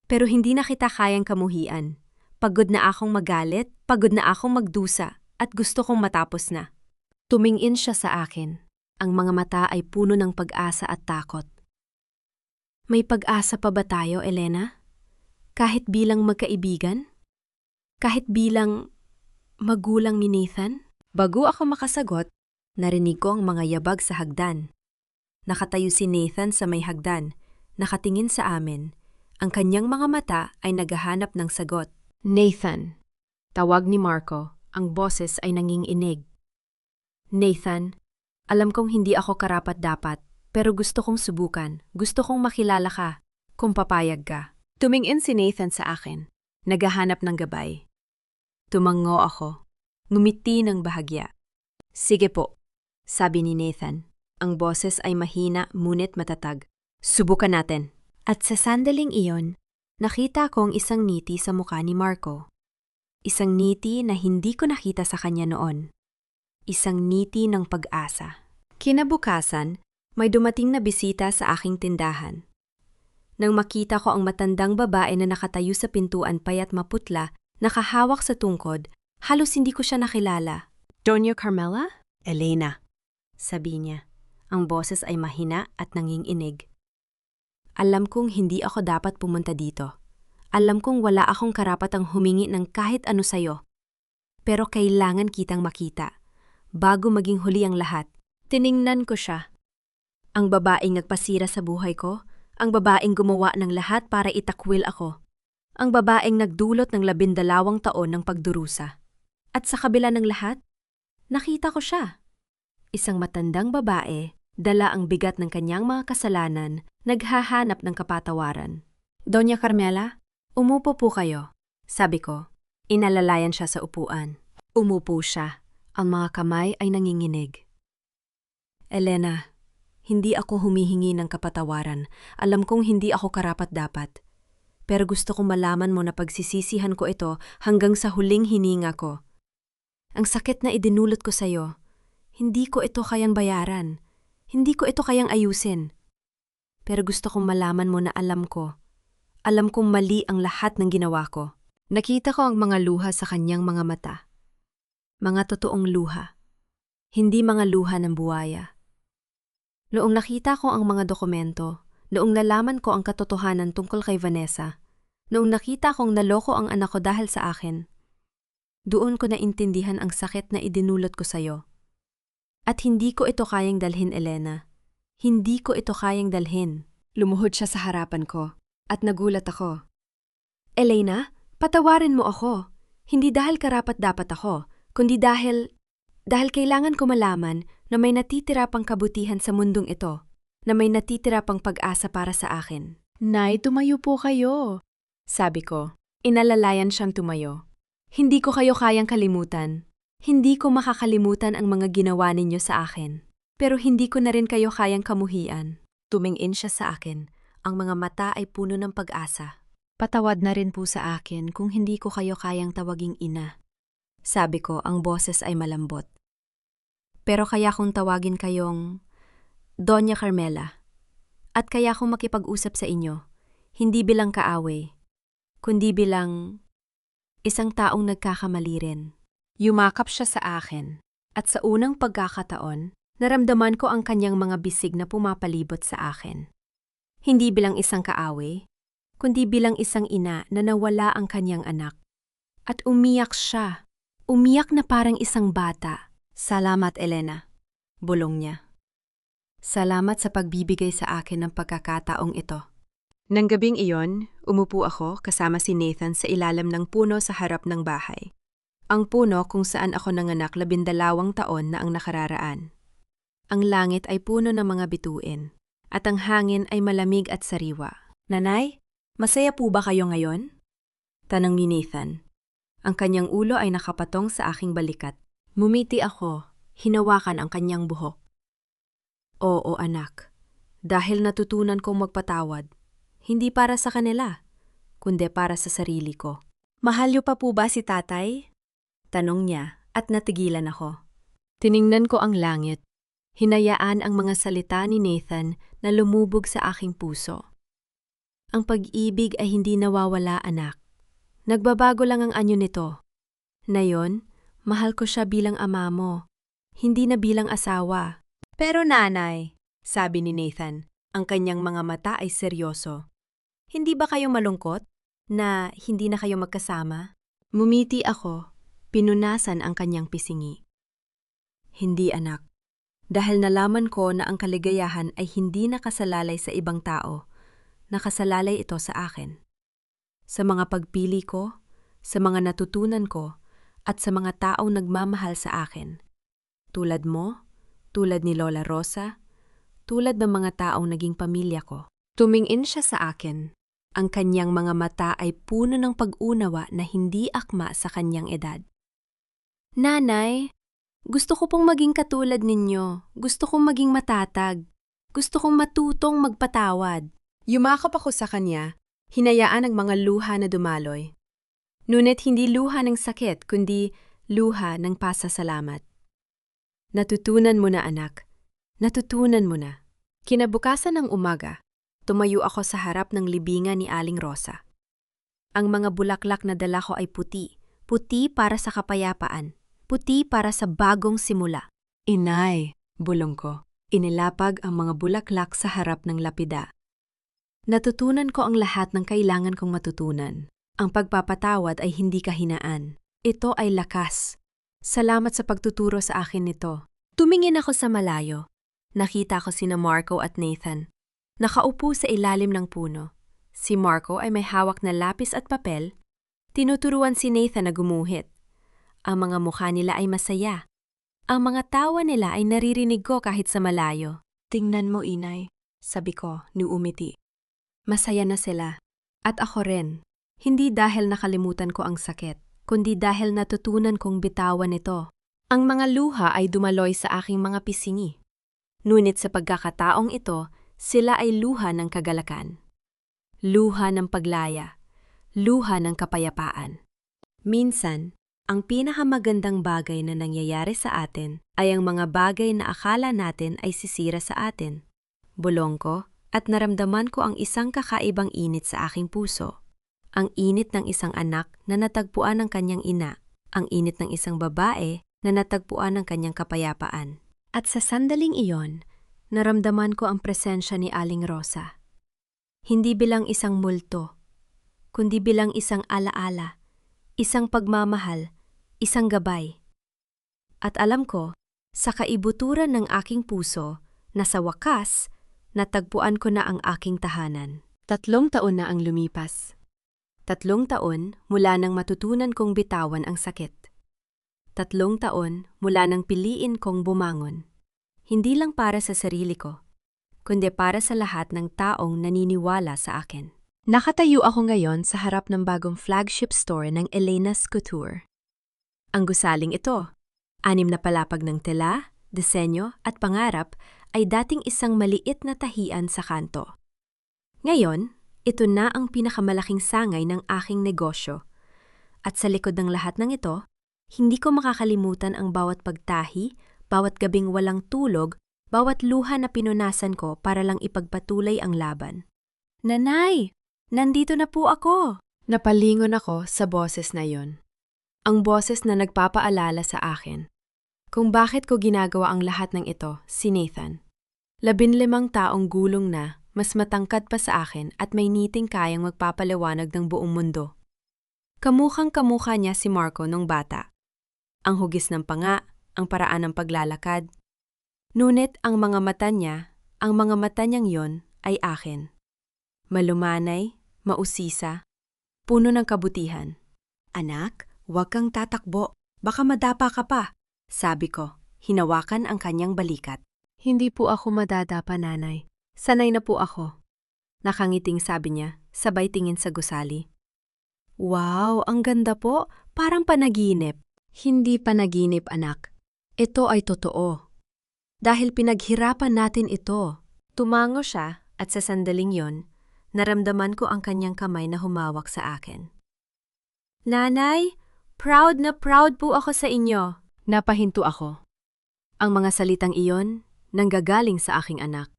Pero hindi na kita kayang kamuhian. Pagod na akong magalit, pagod na akong magdusa, at gusto kong matapos na. Tumingin siya sa akin. Ang mga mata ay puno ng pag-asa at takot. May pag-asa pa ba tayo, Elena? Kahit bilang magkaibigan? Kahit bilang magulang ni Nathan? Bago ako makasagot, narinig ko ang mga yabag sa hagdan. Nakatayo si Nathan sa may hagdan, nakatingin sa amin. Ang kanyang mga mata ay naghahanap ng sagot. Nathan, tawag ni Marco, ang boses ay nanginginig. Nathan, alam kong hindi ako karapat-dapat, pero gusto kong subukan, gusto kong makilala ka, kung papayag ka. Tumingin si Nathan sa akin, naghahanap ng gabay. Tumango ako, ngumiti ng bahagya. Sige po, sabi ni Nathan. Ang boses ay mahina ngunit matatag. Subukan natin. At sa sandaling iyon, nakita kong isang ngiti sa mukha ni Marco. Isang ngiti na hindi ko nakita sa kanya noon. Isang ngiti ng pag-asa. Kinabukasan, may dumating na bisita sa aking tindahan. Nang makita ko ang matandang babae na nakatayo sa pintuan payat maputla, nakahawak sa tungkod, halos hindi ko siya nakilala. Doña Carmela? Elena, sabi niya. Ang boses ay mahina at nanginginig. Alam kong hindi ako dapat pumunta dito. Alam kong wala akong karapatang humingi ng kahit ano sa'yo. Pero kailangan kitang makita. Bago maging huli ang lahat, tiningnan ko siya. Ang babaeng nagpasira sa buhay ko, ang babaeng gumawa ng lahat para itakwil ako. Ang babaeng nagdulot ng 12 taon ng pagdurusa. At sa kabila ng lahat, nakita ko siya. Isang matandang babae, dala ang bigat ng kanyang mga kasalanan, naghahanap ng kapatawaran. Doña Carmela, umupo po kayo, sabi ko. Inalalayan siya sa upuan. Umupo siya. Ang mga kamay ay nanginginig. Elena, hindi ako humihingi ng kapatawaran. Alam kong hindi ako karapat-dapat. Pero gusto kong malaman mo na pagsisisihan ko ito hanggang sa huling hininga ko. Ang sakit na idinulot ko sa'yo, hindi ko ito kayang bayaran. Hindi ko ito kayang ayusin. Pero gusto kong malaman mo na alam ko. Alam kong mali ang lahat ng ginawa ko. Nakita ko ang mga luha sa kanyang mga mata. Mga totoong luha. Hindi mga luha ng buwaya. Noong nakita ko ang mga dokumento, noong nalaman ko ang katotohanan tungkol kay Vanessa, noong nakita kong naloko ang anak ko dahil sa akin, doon ko naintindihan ang sakit na idinulot ko sa'yo. At hindi ko ito kayang dalhin, Elena. Hindi ko ito kayang dalhin. Lumuhod siya sa harapan ko at nagulat ako. Elena, patawarin mo ako. Hindi dahil karapat-dapat ako, kundi dahil kailangan ko malaman na may natitira pang kabutihan sa mundong ito, na may natitira pang pag-asa para sa akin. Nay, tumayo po kayo. Sabi ko. Inalalayan siyang tumayo. Hindi ko kayo kayang kalimutan. Hindi ko makakalimutan ang mga ginawa ninyo sa akin. Pero hindi ko na rin kayo kayang kamuhian. Tumingin siya sa akin. Ang mga mata ay puno ng pag-asa. Patawad na rin po sa akin kung hindi ko kayo kayang tawaging ina. Sabi ko, ang boses ay malambot. Pero kaya kong tawagin kayong Doña Carmela. At kaya kong makipag-usap sa inyo, hindi bilang kaaway, kundi bilang isang taong nagkakamali rin. Yumakap siya sa akin, at sa unang pagkakataon, naramdaman ko ang kanyang mga bisig na pumapalibot sa akin. Hindi bilang isang kaaway, kundi bilang isang ina na nawala ang kanyang anak. At umiyak siya. Umiyak na parang isang bata. Salamat, Elena. Bulong niya. Salamat sa pagbibigay sa akin ng pagkakataong ito. Nang gabing iyon, umupo ako kasama si Nathan sa ilalim ng puno sa harap ng bahay. Ang puno kung saan ako nanganak 12 taon na ang nakararaan. Ang langit ay puno ng mga bituin, at ang hangin ay malamig at sariwa. Nanay, masaya po ba kayo ngayon? Tanang ni Nathan. Ang kanyang ulo ay nakapatong sa aking balikat. Mumiti ako, hinawakan ang kanyang buhok. Oo, anak. Dahil natutunan kong magpatawad, hindi para sa kanila, kundi para sa sarili ko. Mahal niyo pa po ba si tatay? Tanong niya at natigilan ako. Tiningnan ko ang langit. Hinayaan ang mga salita ni Nathan na lumubog sa aking puso. Ang pag-ibig ay hindi nawawala, anak. Nagbabago lang ang anyo nito. Ngayon, mahal ko siya bilang ama mo, hindi na bilang asawa. Pero nanay, sabi ni Nathan, ang kanyang mga mata ay seryoso. Hindi ba kayo malungkot na hindi na kayo magkasama? Mumiti ako. Pinunasan ang kanyang pisingi. Hindi, anak. Dahil nalaman ko na ang kaligayahan ay hindi nakasalalay sa ibang tao, nakasalalay ito sa akin. Sa mga pagpili ko, sa mga natutunan ko, at sa mga taong nagmamahal sa akin. Tulad mo, tulad ni Lola Rosa, tulad ng mga taong naging pamilya ko. Tumingin siya sa akin. Ang kanyang mga mata ay puno ng pag-unawa na hindi akma sa kanyang edad. Nanay, Gusto ko pong maging katulad ninyo. Gusto kong maging matatag. Gusto kong matutong magpatawad. Yumakap ako sa kanya, hinayaan ang mga luha na dumaloy. Ngunit hindi luha ng sakit, kundi luha ng pasasalamat. Natutunan mo na, anak. Natutunan mo na. Kinabukasan ng umaga, tumayo ako sa harap ng libingan ni Aling Rosa. Ang mga bulaklak na dala ko ay puti. Puti para sa kapayapaan. Puti para sa bagong simula. Inay, bulong ko. Inilapag ang mga bulaklak sa harap ng lapida. Natutunan ko ang lahat ng kailangan kong matutunan. Ang pagpapatawad ay hindi kahinaan. Ito ay lakas. Salamat sa pagtuturo sa akin nito. Tumingin ako sa malayo. Nakita ko sina Marco at Nathan. Nakaupo sa ilalim ng puno. Si Marco ay may hawak na lapis at papel. Tinuturuan si Nathan na gumuhit. Ang mga mukha nila ay masaya. Ang mga tawa nila ay naririnig ko kahit sa malayo. Tingnan mo, inay, sabi ko, ni umiti. Masaya na sila. At ako rin. Hindi dahil nakalimutan ko ang sakit, kundi dahil natutunan kong bitawan ito. Ang mga luha ay dumaloy sa aking mga pisngi. Ngunit sa pagkakataong ito, sila ay luha ng kagalakan. Luha ng paglaya. Luha ng kapayapaan. Minsan, ang pinakamagandang bagay na nangyayari sa atin ay ang mga bagay na akala natin ay sisira sa atin. Bulong ko at naramdaman ko ang isang kakaibang init sa aking puso. Ang init ng isang anak na natagpuan ng kanyang ina. Ang init ng isang babae na natagpuan ng kanyang kapayapaan. At sa sandaling iyon, naramdaman ko ang presensya ni Aling Rosa. Hindi bilang isang multo, kundi bilang isang alaala, isang pagmamahal, isang gabay. At alam ko, sa kaibuturan ng aking puso, na sa wakas, natagpuan ko na ang aking tahanan. 3 taon na ang lumipas. 3 taon mula nang matutunan kong bitawan ang sakit. 3 taon mula nang piliin kong bumangon. Hindi lang para sa sarili ko, kundi para sa lahat ng taong naniniwala sa akin. Nakatayo ako ngayon sa harap ng bagong flagship store ng Elena's Couture. Ang gusaling ito, 6 na palapag ng tela, disenyo at pangarap ay dating isang maliit na tahian sa kanto. Ngayon, ito na ang pinakamalaking sangay ng aking negosyo. At sa likod ng lahat ng ito, hindi ko makakalimutan ang bawat pagtahi, bawat gabing walang tulog, bawat luha na pinunasan ko para lang ipagpatuloy ang laban. Nanay, nandito na po ako! Napalingon ako sa boses na yon. Ang boses na nagpapaalala sa akin kung bakit ko ginagawa ang lahat ng ito, si Nathan. 15 taong gulong na, mas matangkad pa sa akin at may niting kayang magpapaliwanag ng buong mundo. Kamukhang-kamukha niya si Marco nung bata. Ang hugis ng panga, ang paraan ng paglalakad. Ngunit ang mga mata niyang yon ay akin. Malumanay, mausisa, puno ng kabutihan. Anak, huwag kang tatakbo, baka madapa ka pa, sabi ko, hinawakan ang kanyang balikat. Hindi po ako madadapa, nanay. Sanay na po ako. Nakangiting sabi niya, sabay tingin sa gusali. Wow, ang ganda po, parang panaginip. Hindi panaginip, anak. Ito ay totoo. Dahil pinaghirapan natin ito. Tumango siya at sa sandaling yon, naramdaman ko ang kanyang kamay na humawak sa akin. Nanay, proud na proud po ako sa inyo. Napahinto ako. Ang mga salitang iyon, nanggagaling sa aking anak,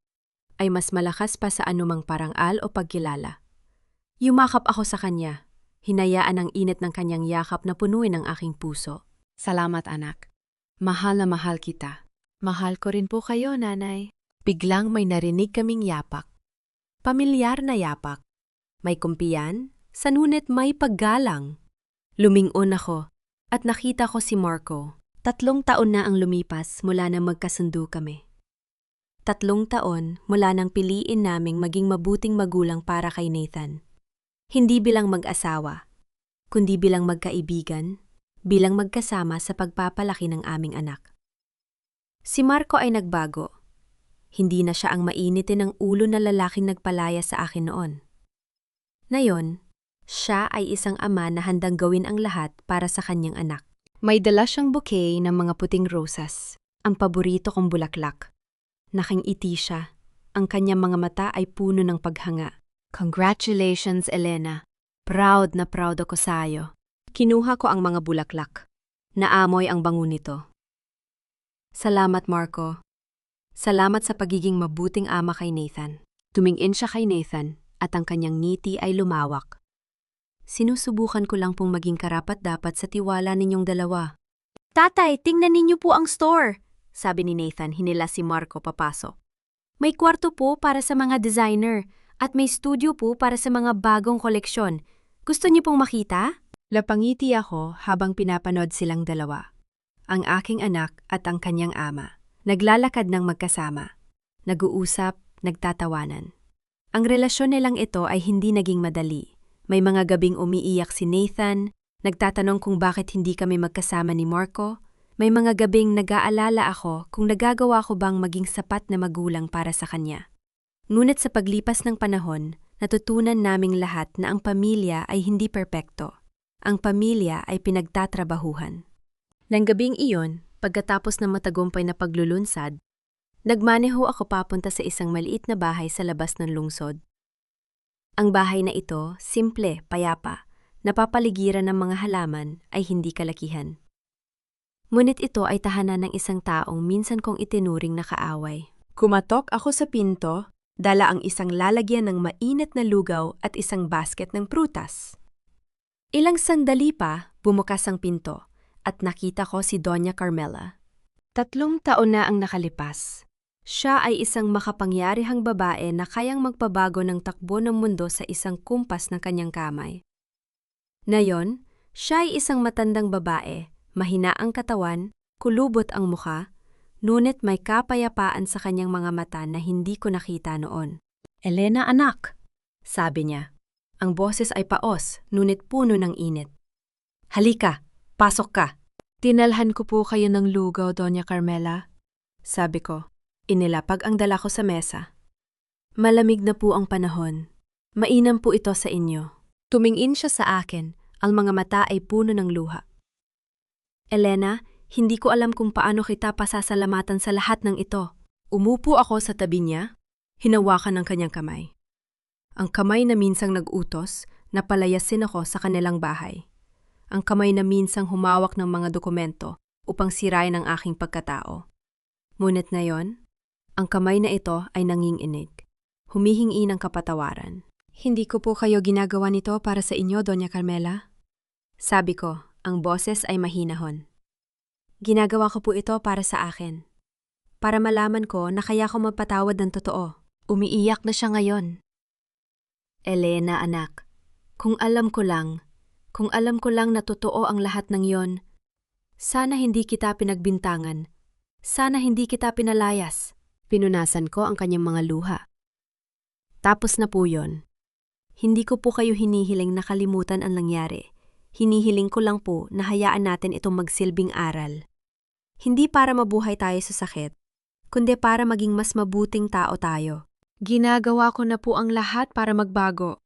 ay mas malakas pa sa anumang parangal o pagkilala. Yumakap ako sa kanya, hinayaan ang init ng kanyang yakap na punuin ang aking puso. Salamat, anak. Mahal na mahal kita. Mahal ko rin po kayo, nanay. Biglang may narinig kaming yapak. Pamilyar na yapak. May kumpiyan, sanunit may paggalang. Lumingon ako at nakita ko si Marco. 3 taon na ang lumipas mula nang magkasundo kami. 3 taon mula nang piliin naming maging mabuting magulang para kay Nathan. Hindi bilang mag-asawa, kundi bilang magkaibigan, bilang magkasama sa pagpapalaki ng aming anak. Si Marco ay nagbago. Hindi na siya ang mainitin ng ulo na lalaking nagpalaya sa akin noon. Ngayon, siya ay isang ama na handang gawin ang lahat para sa kanyang anak. May dala siyang bouquet ng mga puting rosas, ang paborito kong bulaklak. Nakingiti siya. Ang kanyang mga mata ay puno ng paghanga. Congratulations, Elena. Proud na proud ako sa'yo. Kinuha ko ang mga bulaklak. Naamoy ang bango nito. Salamat, Marco. Salamat sa pagiging mabuting ama kay Nathan. Tumingin siya kay Nathan at ang kanyang ngiti ay lumawak. Sinusubukan ko lang pong maging karapat-dapat sa tiwala ninyong dalawa. Tatay, tingnan ninyo po ang store, sabi ni Nathan hinila si Marco papasok. May kwarto po para sa mga designer at may studio po para sa mga bagong koleksyon. Gusto niyo pong makita? Lapangiti ako habang pinapanood silang dalawa. Ang aking anak at ang kanyang ama. Naglalakad ng magkasama. Nag-uusap, nagtatawanan. Ang relasyon nilang ito ay hindi naging madali. May mga gabing umiiyak si Nathan, nagtatanong kung bakit hindi kami magkasama ni Marco. May mga gabing nag-aalala ako kung nagagawa ko bang maging sapat na magulang para sa kanya. Ngunit sa paglipas ng panahon, natutunan naming lahat na ang pamilya ay hindi perpekto. Ang pamilya ay pinagtatrabahuhan. Nang gabing iyon, pagkatapos ng matagumpay na paglulunsad, nagmaneho ako papunta sa isang maliit na bahay sa labas ng lungsod. Ang bahay na ito, simple, payapa, napapaligiran ng mga halaman ay hindi kalakihan. Ngunit ito ay tahanan ng isang taong minsan kong itinuring na kaaway. Kumatok ako sa pinto, dala ang isang lalagyan ng mainit na lugaw at isang basket ng prutas. Ilang sandali pa, bumukas ang pinto at nakita ko si Doña Carmela. 3 taon na ang nakalipas. Siya ay isang makapangyarihang babae na kayang magpabago ng takbo ng mundo sa isang kumpas ng kanyang kamay. Ngayon, siya ay isang matandang babae, mahina ang katawan, kulubot ang mukha, ngunit may kapayapaan sa kanyang mga mata na hindi ko nakita noon. "Elena, anak," sabi niya. Ang boses ay paos, ngunit puno ng init. "Halika, pasok ka." "Tinalhan ko po kayo ng lugaw, Doña Carmela," sabi ko. Inilapag ang dala ko sa mesa. "Malamig na po ang panahon. Mainam po ito sa inyo." Tumingin siya sa akin, ang mga mata ay puno ng luha. "Elena, hindi ko alam kung paano kita pasasalamatan sa lahat ng ito." Umupo ako sa tabi niya, hinawakan ang kanyang kamay. Ang kamay na minsang nag-utos, napalayasin ako sa kanilang bahay. Ang kamay na minsang humawak ng mga dokumento upang sirain ang aking pagkatao. Ngunit ngayon, ang kamay na ito ay nanginginig. Humihingi ng kapatawaran. "Hindi ko po kayo ginagawa nito para sa inyo, Doña Carmela." Sabi ko, ang boses ay mahinahon. "Ginagawa ko po ito para sa akin. Para malaman ko na kaya ko magpatawad ng totoo." Umiiyak na siya ngayon. "Elena, anak, kung alam ko lang na totoo ang lahat ng yon, sana hindi kita pinagbintangan. Sana hindi kita pinalayas." Pinunasan ko ang kanyang mga luha. "Tapos na po yon. Hindi ko po kayo hinihiling na kalimutan ang nangyari. Hinihiling ko lang po na hayaan natin itong magsilbing aral. Hindi para mabuhay tayo sa sakit, kundi para maging mas mabuting tao tayo." "Ginagawa ko na po ang lahat para magbago,"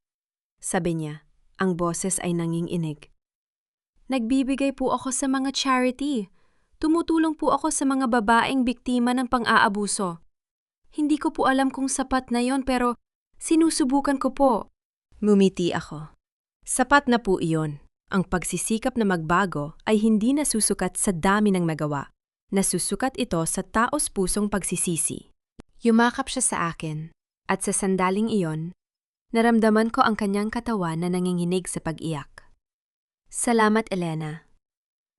sabi niya. Ang boses ay nanginginig. "Nagbibigay po ako sa mga charity. Tumutulong po ako sa mga babaeng biktima ng pang-aabuso. Hindi ko po alam kung sapat na yon pero sinusubukan ko po." Ngumiti ako. Sapat na po iyon. Ang pagsisikap na magbago ay hindi nasusukat sa dami ng nagawa. Nasusukat ito sa taos-pusong pagsisisi. Yumakap siya sa akin, at sa sandaling iyon, naramdaman ko ang kanyang katawan na nanginginig sa pag-iyak. "Salamat, Elena.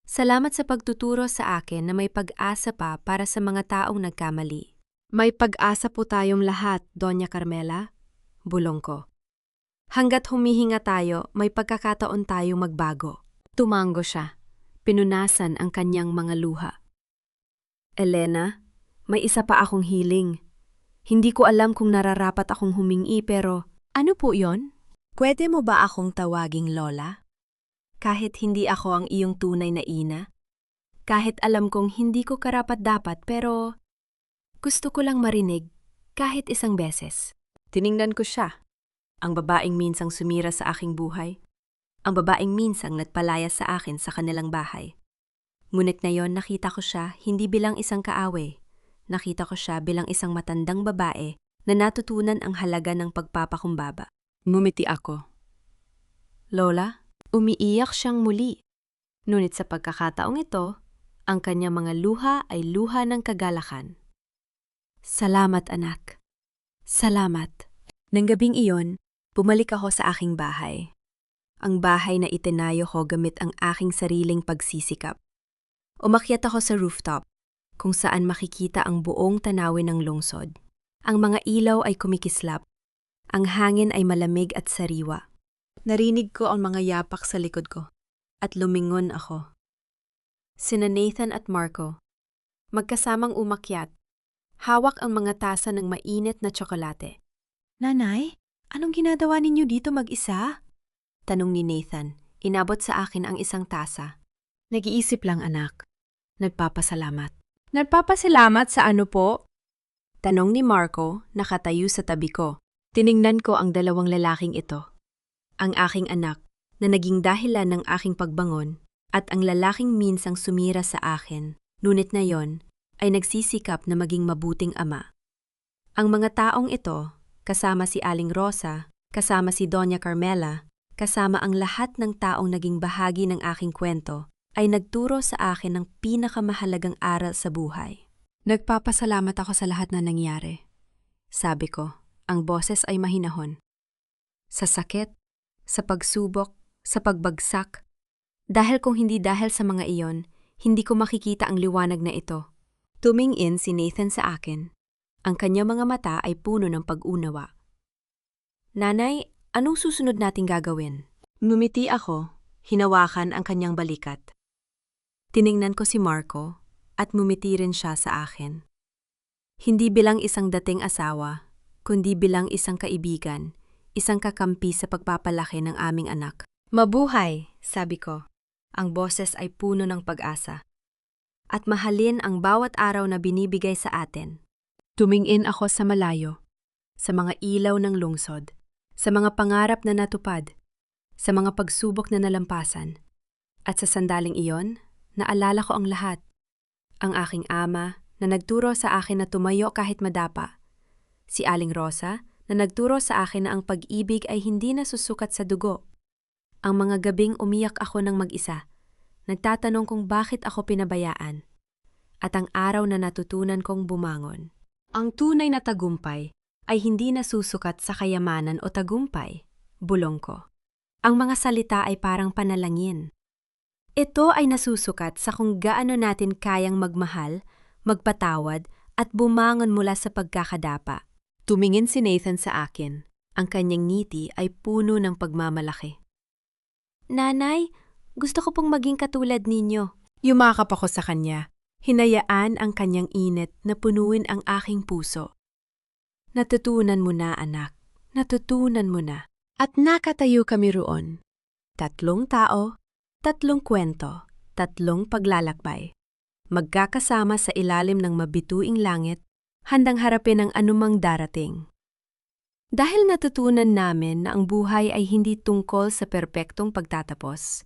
Salamat sa pagtuturo sa akin na may pag-asa pa para sa mga taong nagkamali." "May pag-asa po tayong lahat, Doña Carmela," bulong ko. "Hanggat humihinga tayo, may pagkakataon tayong magbago." Tumango siya. Pinunasan ang kanyang mga luha. "Elena, may isa pa akong hiling. Hindi ko alam kung nararapat akong humingi pero..." "Ano po yon? Pwede mo ba akong tawaging Lola? Kahit hindi ako ang iyong tunay na ina? Kahit alam kong hindi ko karapat-dapat pero gusto ko lang marinig kahit isang beses." Tiningnan ko siya. Ang babaeng minsang sumira sa aking buhay. Ang babaeng minsang nagpalaya sa akin sa kanilang bahay. Ngunit ngayon nakita ko siya hindi bilang isang kaaway. Nakita ko siya bilang isang matandang babae na natutunan ang halaga ng pagpapakumbaba. Ngumiti ako. Lola, umiiyak siyang muli. Ngunit sa pagkakataong ito, ang kanyang mga luha ay luha ng kagalakan. Salamat, anak. Salamat. Nang gabing iyon, bumalik ako sa aking bahay. Ang bahay na itinayo ko gamit ang aking sariling pagsisikap. Umakyat ako sa rooftop, kung saan makikita ang buong tanawin ng lungsod. Ang mga ilaw ay kumikislap. Ang hangin ay malamig at sariwa. Narinig ko ang mga yapak sa likod ko, at lumingon ako. Sina Nathan at Marco, magkasamang umakyat, hawak ang mga tasa ng mainit na tsokolate. Nanay, anong ginagawa ninyo dito mag-isa? Tanong ni Nathan, inabot sa akin ang isang tasa. Nag-iisip lang, anak. Nagpapasalamat. Nagpapasalamat sa ano po? Tanong ni Marco, nakatayo sa tabi ko. Tiningnan ko ang dalawang lalaking ito. Ang aking anak, na naging dahilan ng aking pagbangon, at ang lalaking minsang sumira sa akin, ngunit ngayon, ay nagsisikap na maging mabuting ama. Ang mga taong ito, kasama si Aling Rosa, kasama si Doña Carmela, kasama ang lahat ng taong naging bahagi ng aking kwento, ay nagturo sa akin ng pinakamahalagang aral sa buhay. Nagpapasalamat ako sa lahat na nangyari. Sabi ko, ang boses ay mahinahon. Sa sakit, sa pagsubok, sa pagbagsak. Dahil kung hindi dahil sa mga iyon, hindi ko makikita ang liwanag na ito. Tumingin si Nathan sa akin. Ang kanyang mga mata ay puno ng pag-unawa. Nanay, anong susunod nating gagawin? Ngumiti ako, hinawakan ang kanyang balikat. Tiningnan ko si Marco at ngumiti rin siya sa akin. Hindi bilang isang dating asawa, kundi bilang isang kaibigan, isang kakampi sa pagpapalaki ng aming anak. Mabuhay, sabi ko. Ang boses ay puno ng pag-asa. At mahalin ang bawat araw na binibigay sa atin. Tumingin ako sa malayo, sa mga ilaw ng lungsod, sa mga pangarap na natupad, sa mga pagsubok na nalampasan. At sa sandaling iyon, naalala ko ang lahat. Ang aking ama na nagturo sa akin na tumayo kahit madapa. Si Aling Rosa na nagturo sa akin na ang pag-ibig ay hindi nasusukat sa dugo. Ang mga gabing umiyak ako ng mag-isa. Nagtatanong kung bakit ako pinabayaan. At ang araw na natutunan kong bumangon. Ang tunay na tagumpay ay hindi nasusukat sa kayamanan o tagumpay, bulong ko. Ang mga salita ay parang panalangin. Ito ay nasusukat sa kung gaano natin kayang magmahal, magpatawad at bumangon mula sa pagkakadapa. Tumingin si Nathan sa akin. Ang kanyang ngiti ay puno ng pagmamalaki. Nanay, gusto ko pong maging katulad ninyo. Yumakap ako sa kanya. Hinayaan ang kanyang init na punuin ang aking puso. Natutunan mo na, anak. Natutunan mo na. At nakatayo kami roon. 3 tao, 3 kwento, 3 paglalakbay. Magkakasama sa ilalim ng mabituing langit, handang harapin ang anumang darating. Dahil natutunan namin na ang buhay ay hindi tungkol sa perpektong pagtatapos.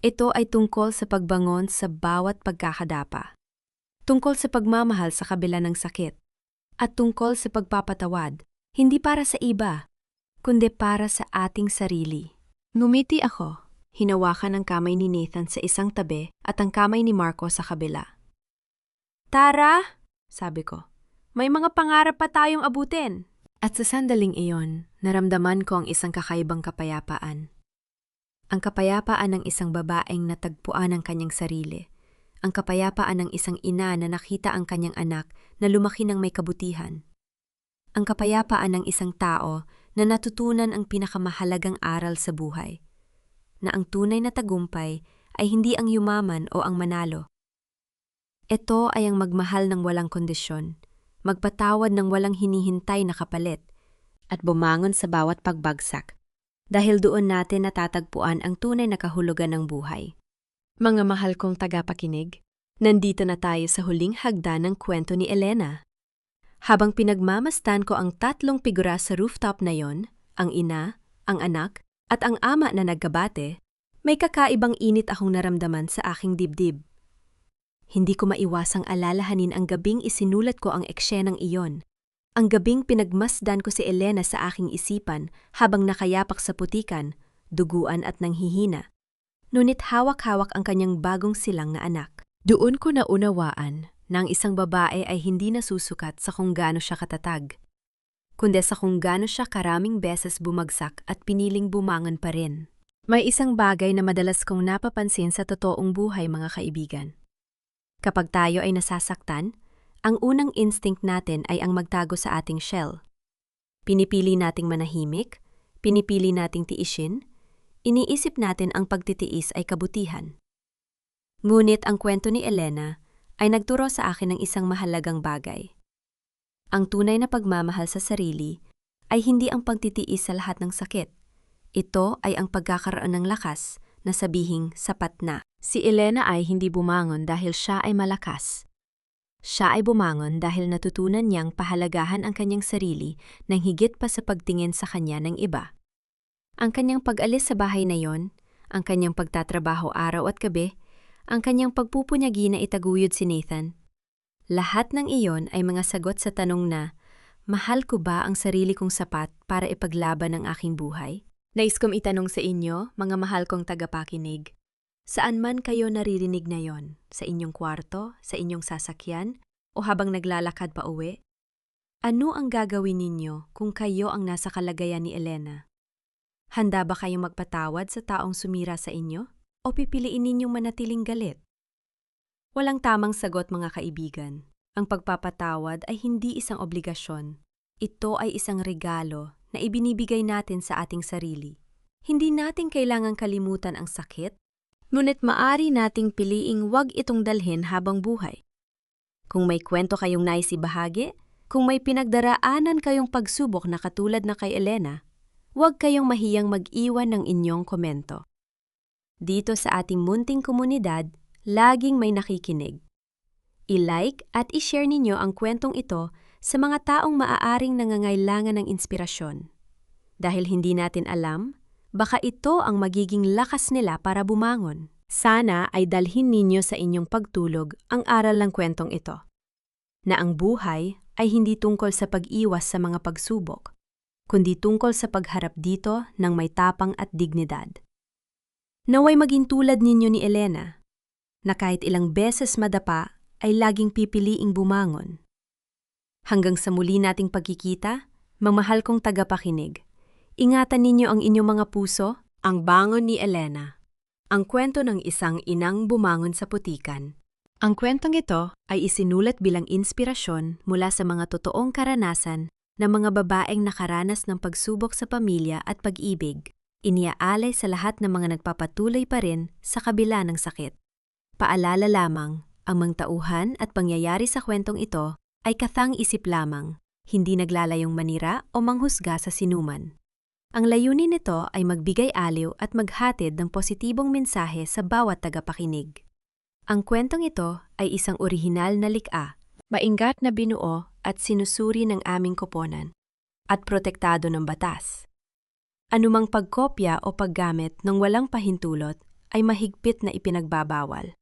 Ito ay tungkol sa pagbangon sa bawat pagkakadapa. Tungkol sa pagmamahal sa kabila ng sakit. At tungkol sa pagpapatawad, hindi para sa iba, kundi para sa ating sarili. Ngumiti ako. Hinawakan ang kamay ni Nathan sa isang tabi at ang kamay ni Marco sa kabila. Tara, sabi ko, may mga pangarap pa tayong abutin. At sa sandaling iyon, naramdaman ko ang isang kakaibang kapayapaan. Ang kapayapaan ng isang babaeng natagpuan ang kanyang sarili. Ang kapayapaan ng isang ina na nakita ang kanyang anak na lumaki ng may kabutihan. Ang kapayapaan ng isang tao na natutunan ang pinakamahalagang aral sa buhay. Na ang tunay na tagumpay ay hindi ang yumaman o ang manalo. Ito ay ang magmahal ng walang kondisyon, magpatawad ng walang hinihintay na kapalit, at bumangon sa bawat pagbagsak, dahil doon natin natatagpuan ang tunay na kahulugan ng buhay. Mga mahal kong tagapakinig, nandito na tayo sa huling hagdan ng kwento ni Elena. Habang pinagmamastan ko ang 3 figura sa rooftop na yon, ang ina, ang anak, at ang ama na nagkabate, may kakaibang init akong naramdaman sa aking dibdib. Hindi ko maiwasang alalahanin ang gabing isinulat ko ang eksenang iyon. Ang gabing pinagmasdan ko si Elena sa aking isipan habang nakayapak sa putikan, duguan at nanghihina. Ngunit hawak-hawak ang kanyang bagong silang na anak. Doon ko naunawaan na ang isang babae ay hindi nasusukat sa kung gaano siya katatag, kundi sa kung gaano siya karaming beses bumagsak at piniling bumangon pa rin. May isang bagay na madalas kong napapansin sa totoong buhay, mga kaibigan. Kapag tayo ay nasasaktan, ang unang instinct natin ay ang magtago sa ating shell. Pinipili nating manahimik, pinipili nating tiisin, iniisip natin ang pagtitiis ay kabutihan. Ngunit ang kwento ni Elena ay nagturo sa akin ng isang mahalagang bagay. Ang tunay na pagmamahal sa sarili ay hindi ang pagtitiis sa lahat ng sakit. Ito ay ang pagkakaroon ng lakas na sabihing sapat na. Si Elena ay hindi bumangon dahil siya ay malakas. Siya ay bumangon dahil natutunan niyang pahalagahan ang kanyang sarili nang higit pa sa pagtingin sa kanya ng iba. Ang kanyang pag-alis sa bahay na yon, ang kanyang pagtatrabaho araw at gabi, ang kanyang pagpupunyagi na itaguyod si Nathan. Lahat ng iyon ay mga sagot sa tanong na, mahal ko ba ang sarili kong sapat para ipaglaban ang aking buhay? Nais kong itanong sa inyo, mga mahal kong tagapakinig. Saan man kayo naririnig na yon? Sa inyong kwarto, sa inyong sasakyan, o habang naglalakad pa uwi? Ano ang gagawin ninyo kung kayo ang nasa kalagayan ni Elena? Handa ba kayong magpatawad sa taong sumira sa inyo? O pipiliin ninyong manatiling galit? Walang tamang sagot, mga kaibigan. Ang pagpapatawad ay hindi isang obligasyon. Ito ay isang regalo na ibinibigay natin sa ating sarili. Hindi natin kailangang kalimutan ang sakit, ngunit maari nating piliing wag itong dalhin habang buhay. Kung may kwento kayong nais ibahagi, kung may pinagdaraanan kayong pagsubok na katulad na kay Elena, wag kayong mahiyang mag-iwan ng inyong komento. Dito sa ating munting komunidad, laging may nakikinig. I-like at i-share ninyo ang kwentong ito sa mga taong maaaring nangangailangan ng inspirasyon. Dahil hindi natin alam, baka ito ang magiging lakas nila para bumangon. Sana ay dalhin ninyo sa inyong pagtulog ang aral ng kwentong ito. Na ang buhay ay hindi tungkol sa pag-iwas sa mga pagsubok, kundi tungkol sa pagharap dito ng may tapang at dignidad. Naway maging tulad ninyo ni Elena, na kahit ilang beses madapa ay laging pipiliing bumangon. Hanggang sa muli nating pagkikita, mamahal kong tagapakinig, ingatan ninyo ang inyong mga puso. Ang bangon ni Elena. Ang kwento ng isang inang bumangon sa putikan. Ang kwentong ito ay isinulat bilang inspirasyon mula sa mga totoong karanasan ng mga babaeng nakaranas ng pagsubok sa pamilya at pag-ibig. Iniaalay sa lahat ng mga nagpapatuloy pa rin sa kabila ng sakit. Paalala lamang, ang mga tauhan at pangyayari sa kwentong ito ay kathang-isip lamang, hindi naglalayong manira o manghusga sa sinuman. Ang layunin nito ay magbigay aliw at maghatid ng positibong mensahe sa bawat tagapakinig. Ang kwentong ito ay isang orihinal na likha, maingat na binuo at sinusuri ng aming koponan, at protektado ng batas. Anumang pagkopya o paggamit ng walang pahintulot ay mahigpit na ipinagbabawal.